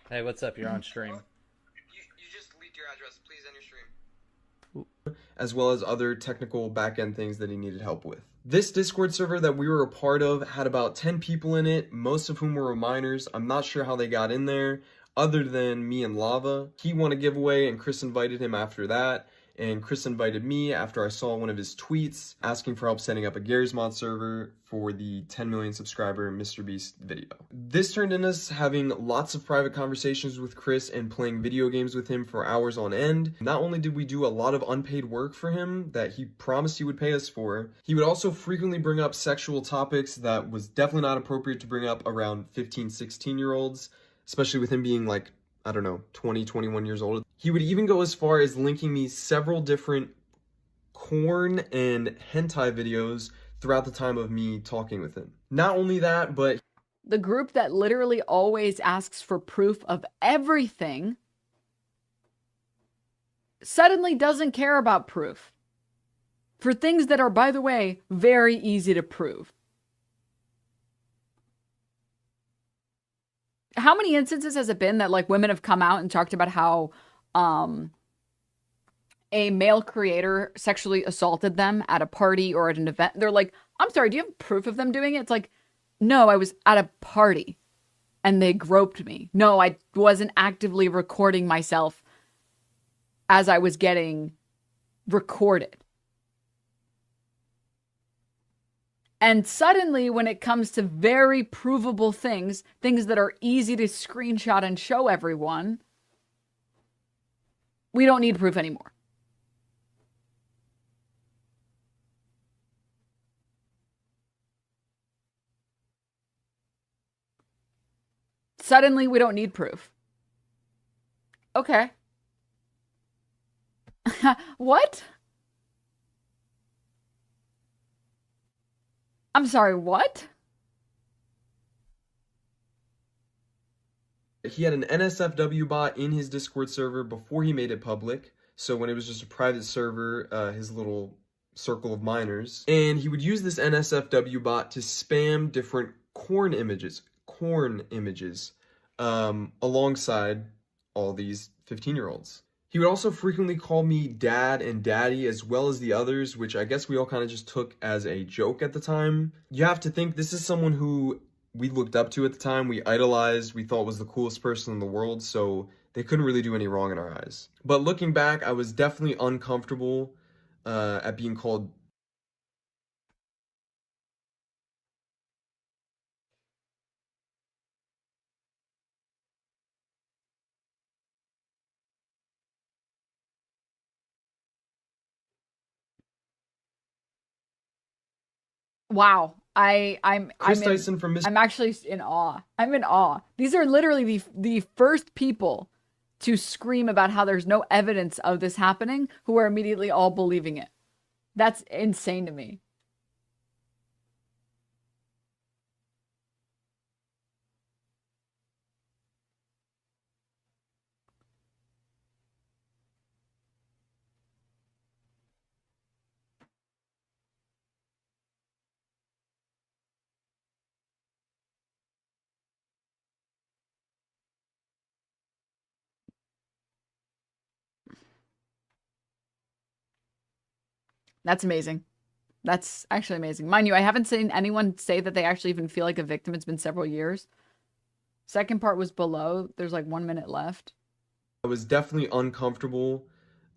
Hey, what's up? You're on stream. You just leaked your address. Please end your stream. As well as other technical back-end things that he needed help with. This Discord server that we were a part of had about 10 people in it, most of whom were minors. I'm not sure how they got in there, other than me and Lava. He won a giveaway and Chris invited him after that. And Chris invited me after I saw one of his tweets asking for help setting up a Gary's server for the 10 million subscriber MrBeast video. This turned into us having lots of private conversations with Chris and playing video games with him for hours on end. Not only did we do a lot of unpaid work for him that he promised he would pay us for, he would also frequently bring up sexual topics that was definitely not appropriate to bring up around 15, 16-year-olds, especially with him being like, I don't know, 20, 21 years old. He would even go as far as linking me several different corn and hentai videos throughout the time of me talking with him. Not only that, but the group that literally always asks for proof of everything suddenly doesn't care about proof for things that are, by the way, very easy to prove. How many instances has it been that like women have come out and talked about how a male creator sexually assaulted them at a party or at an event? They're like, I'm sorry, do you have proof of them doing it? It's like, no, I was at a party and they groped me. No, I wasn't actively recording myself as I was getting recorded. And suddenly, when it comes to very provable things, things that are easy to screenshot and show everyone, we don't need proof anymore. Suddenly, we don't need proof. Okay. What? I'm sorry, what? he had an NSFW bot in his Discord server before he made it public. So when it was just a private server, his little circle of minors. And he would use this NSFW bot to spam different corn images, alongside all these 15-year-olds. He would also frequently call me dad and daddy, as well as the others, which I guess we all kind of just took as a joke at the time. You have to think this is someone who we looked up to at the time, we idolized, we thought was the coolest person in the world, so they couldn't really do any wrong in our eyes. But looking back, I was definitely uncomfortable at being called Wow. I'm Kris Tyson from Miss. I'm actually in awe. I'm in awe. These are literally the first people to scream about how there's no evidence of this happening who are immediately all believing it. That's insane to me. That's amazing. That's actually amazing. Mind you, I haven't seen anyone say that they actually even feel like a victim. It's been several years. Second part was below. There's like 1 minute left. I was definitely uncomfortable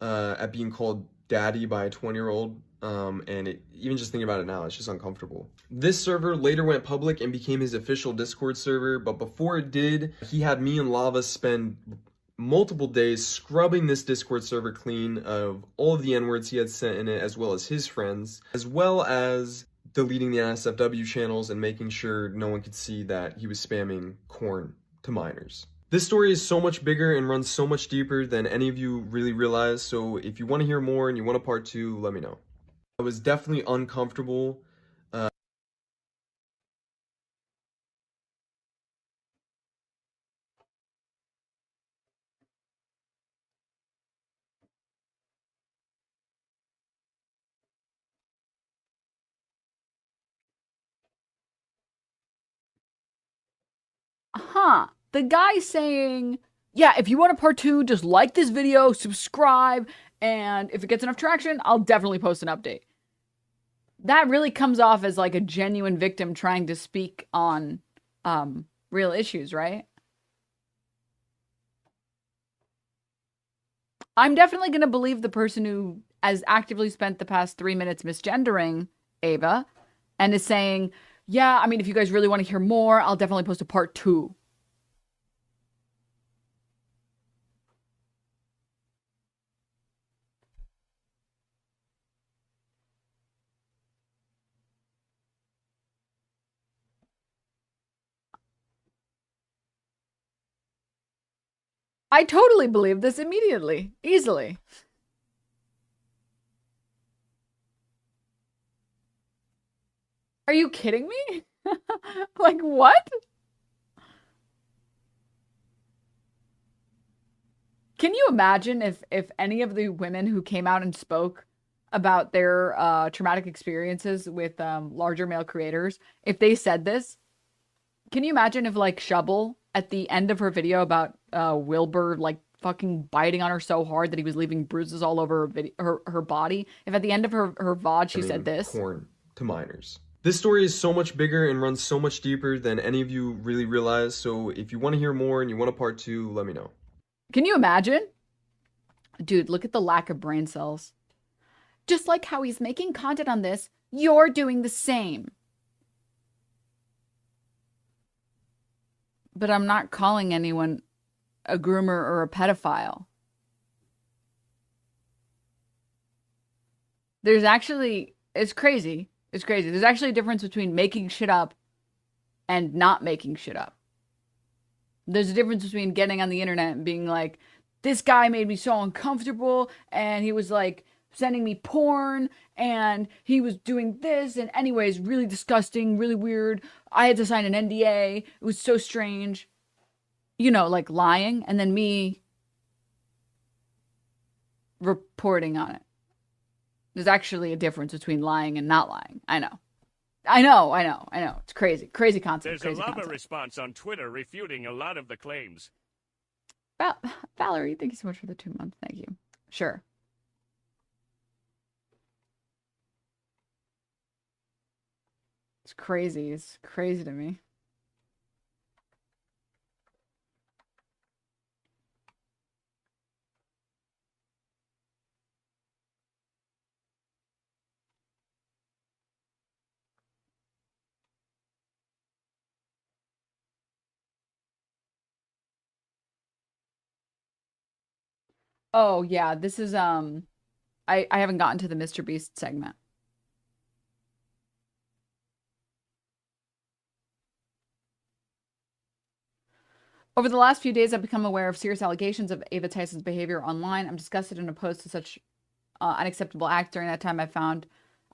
at being called daddy by a 20-year-old. Even just thinking about it now, it's just uncomfortable. This server later went public and became his official Discord server, but before it did, he had me and Lava spend multiple days scrubbing this Discord server clean of all of the N-words he had sent in it, as well as his friends, as well as deleting the NSFW channels and making sure no one could see that he was spamming corn to minors. This story is so much bigger and runs so much deeper than any of you really realize, so if you want to hear more and you want a part 2, let me know. I was definitely uncomfortable. The guy saying, yeah, if you want a part 2, just like this video, subscribe, and if it gets enough traction, I'll definitely post an update. That really comes off as like a genuine victim trying to speak on real issues, right? I'm definitely going to believe the person who has actively spent the past 3 minutes misgendering Ava and is saying, yeah, I mean, if you guys really want to hear more, I'll definitely post a part 2. I totally believe this immediately, easily. Are you kidding me? Like, what? Can you imagine if any of the women who came out and spoke about their traumatic experiences with larger male creators, if they said this? Can you imagine if, like, Shubble, at the end of her video about Wilbur, like, fucking biting on her so hard that he was leaving bruises all over her body, if at the end of her VOD she said this? Corn to minors. This story is so much bigger and runs so much deeper than any of you really realize, so if you want to hear more and you want a part 2, let me know. Can you imagine? Dude, look at the lack of brain cells. Just like how he's making content on this, you're doing the same. But I'm not calling anyone a groomer or a pedophile. There's actually, it's crazy. It's crazy. There's actually a difference between making shit up and not making shit up. There's a difference between getting on the internet and being like, this guy made me so uncomfortable and he was like sending me porn and he was doing this and anyways, really disgusting, really weird. I had to sign an NDA. It was so strange. You know, like lying and then me reporting on it. There's actually a difference between lying and not lying. I know. It's crazy. Crazy concept. There's a lava response on Twitter refuting a lot of the claims. Valerie, thank you so much for the 2 months. Thank you. Sure. It's crazy. It's crazy to me. Oh, yeah, this is I haven't gotten to the Mr. Beast segment. Over the last few days, I've become aware of serious allegations of Ava Tyson's behavior online. I'm disgusted and opposed to such unacceptable acts. During that time,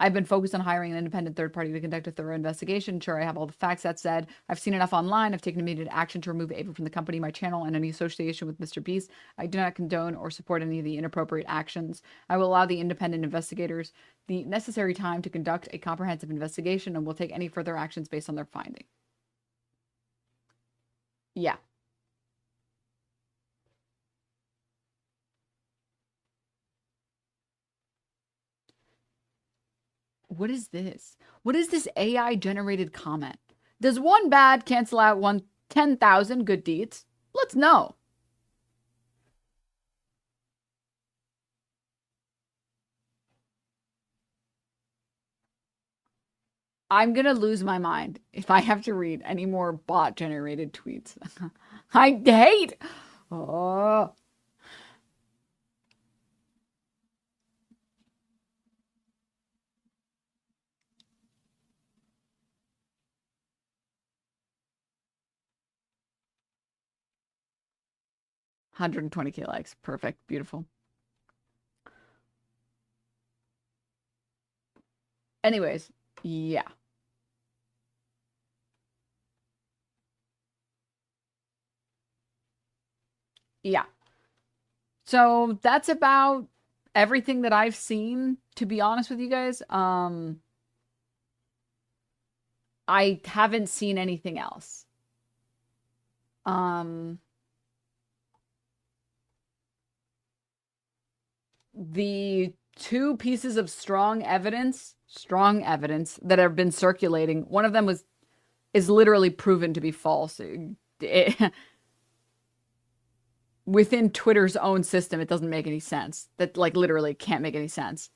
I've been focused on hiring an independent third party to conduct a thorough investigation. Sure, I have all the facts. That said, I've seen enough online. I've taken immediate action to remove Ava from the company, my channel, and any association with Mr. Beast. I do not condone or support any of the inappropriate actions. I will allow the independent investigators the necessary time to conduct a comprehensive investigation and will take any further actions based on their finding. Yeah. What is this? What is this AI generated comment? Does one bad cancel out 10,000 good deeds? Let's know. I'm gonna lose my mind if I have to read any more bot generated tweets. I hate. Oh. $120K likes. Perfect. Beautiful. Anyways, yeah. Yeah. So that's about everything that I've seen, to be honest with you guys. I haven't seen anything else. The two pieces of strong evidence that have been circulating, one of them is literally proven to be false. Within Twitter's own system, it doesn't make any sense. That, like, literally can't make any sense.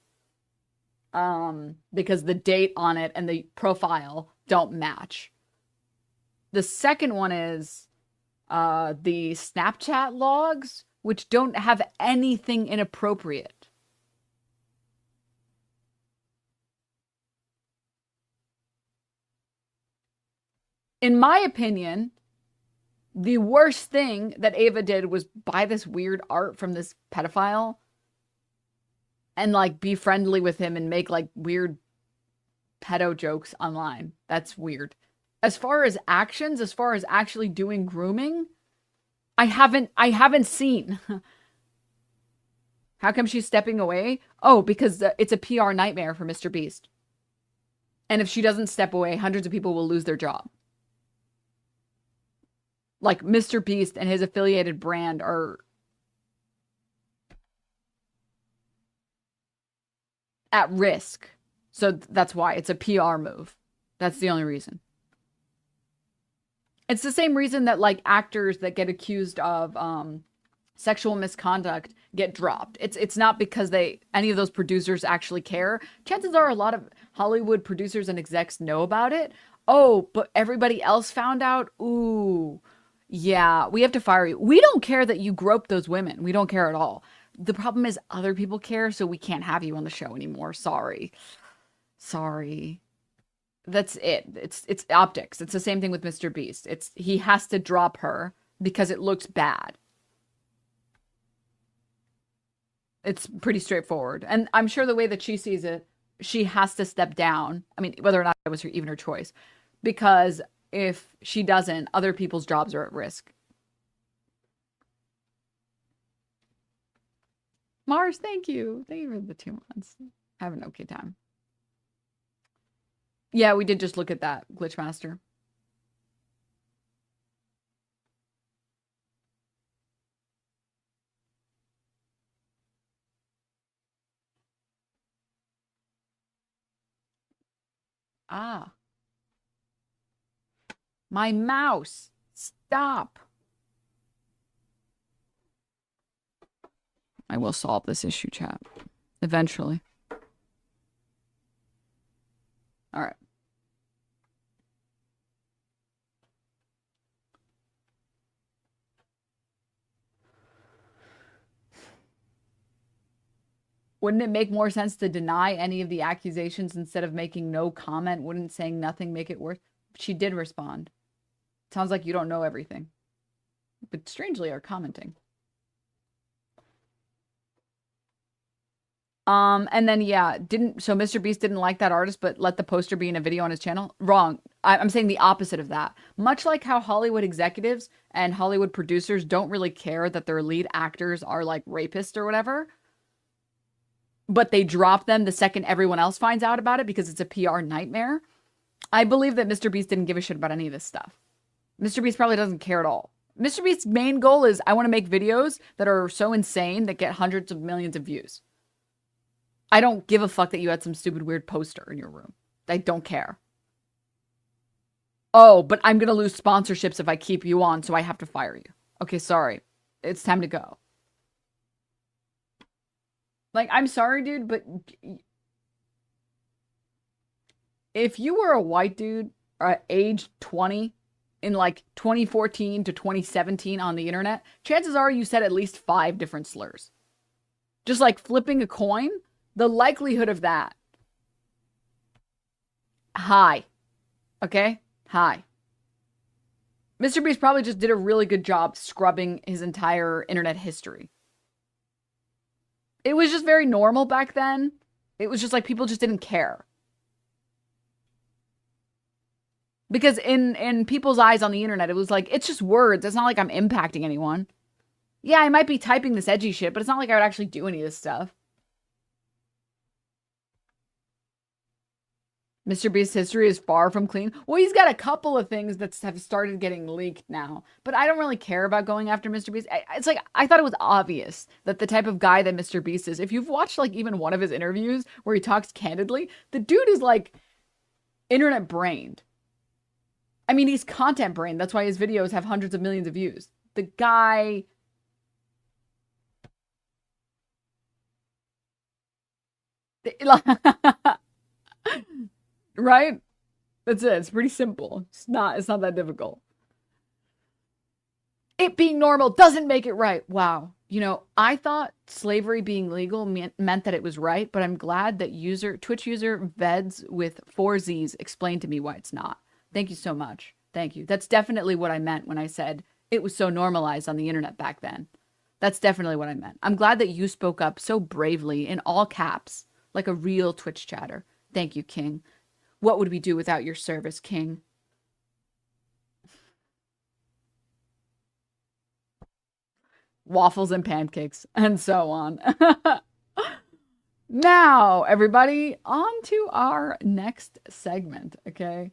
Because the date on it and the profile don't match. The second one is the Snapchat logs, which don't have anything inappropriate. In my opinion, the worst thing that Ava did was buy this weird art from this pedophile and, like, be friendly with him and make, like, weird pedo jokes online. That's weird. As far as actions, as far as actually doing grooming, I haven't seen. How come she's stepping away? Oh, because it's a PR nightmare for Mr. Beast. And if she doesn't step away, hundreds of people will lose their job. Like, Mr. Beast and his affiliated brand are at risk. So that's why it's a PR move. That's the only reason. It's the same reason that, like, actors that get accused of sexual misconduct get dropped. It's not because any of those producers actually care. Chances are a lot of Hollywood producers and execs know about it. Oh, but everybody else found out? Ooh, yeah, we have to fire you. We don't care that you groped those women. We don't care at all. The problem is other people care, so we can't have you on the show anymore. Sorry. That's it. It's optics. It's the same thing with Mr. Beast. He has to drop her because it looks bad. It's pretty straightforward. And I'm sure the way that she sees it, she has to step down. I mean, whether or not it was even her choice. Because if she doesn't, other people's jobs are at risk. Mars, thank you. Thank you for the 2 months. Have an okay time. Yeah, we did just look at that, Glitchmaster. Ah. My mouse. Stop. I will solve this issue, chat. Eventually. All right. Wouldn't it make more sense to deny any of the accusations instead of making no comment? Wouldn't saying nothing make it worse? She did respond. Sounds like you don't know everything. But strangely are commenting. And then, yeah, so Mr. Beast didn't like that artist, but let the poster be in a video on his channel? Wrong. I'm saying the opposite of that. Much like how Hollywood executives and Hollywood producers don't really care that their lead actors are, like, rapists or whatever, but they drop them the second everyone else finds out about it because it's a PR nightmare. I believe that Mr. Beast didn't give a shit about any of this stuff. Mr. Beast probably doesn't care at all. Mr. Beast's main goal is, I want to make videos that are so insane that get hundreds of millions of views. I don't give a fuck that you had some stupid weird poster in your room. I don't care. Oh, but I'm going to lose sponsorships if I keep you on, so I have to fire you. Okay, sorry. It's time to go. Like, I'm sorry, dude, but if you were a white dude age 20 in like 2014 to 2017 on the internet, chances are you said at least 5 different slurs. Just like flipping a coin, the likelihood of that. High. Okay? High. Mr. Beast probably just did a really good job scrubbing his entire internet history. It was just very normal back then. It was just like people just didn't care. Because in people's eyes on the internet, it was like, it's just words. It's not like I'm impacting anyone. Yeah, I might be typing this edgy shit, but it's not like I would actually do any of this stuff. Mr. Beast's history is far from clean. Well, he's got a couple of things that have started getting leaked now. But I don't really care about going after Mr. Beast. It's like, I thought it was obvious that the type of guy that Mr. Beast is, if you've watched like even one of his interviews where he talks candidly, the dude is like internet brained. I mean, he's content brained. That's why his videos have hundreds of millions of views. The guy... Right? That's it. It's pretty simple. It's not that difficult. It being normal doesn't make it right. Wow. You know, I thought slavery being legal meant that it was right, but I'm glad that Twitch user Veds with 4 Z's explained to me why it's not. Thank you so much. Thank you. That's definitely what I meant when I said it was so normalized on the internet back then. That's definitely what I meant. I'm glad that you spoke up so bravely in all caps, like a real Twitch chatter. Thank you, King. What would we do without your service, King? Waffles and pancakes, and so on. Now, everybody, on to our next segment, okay?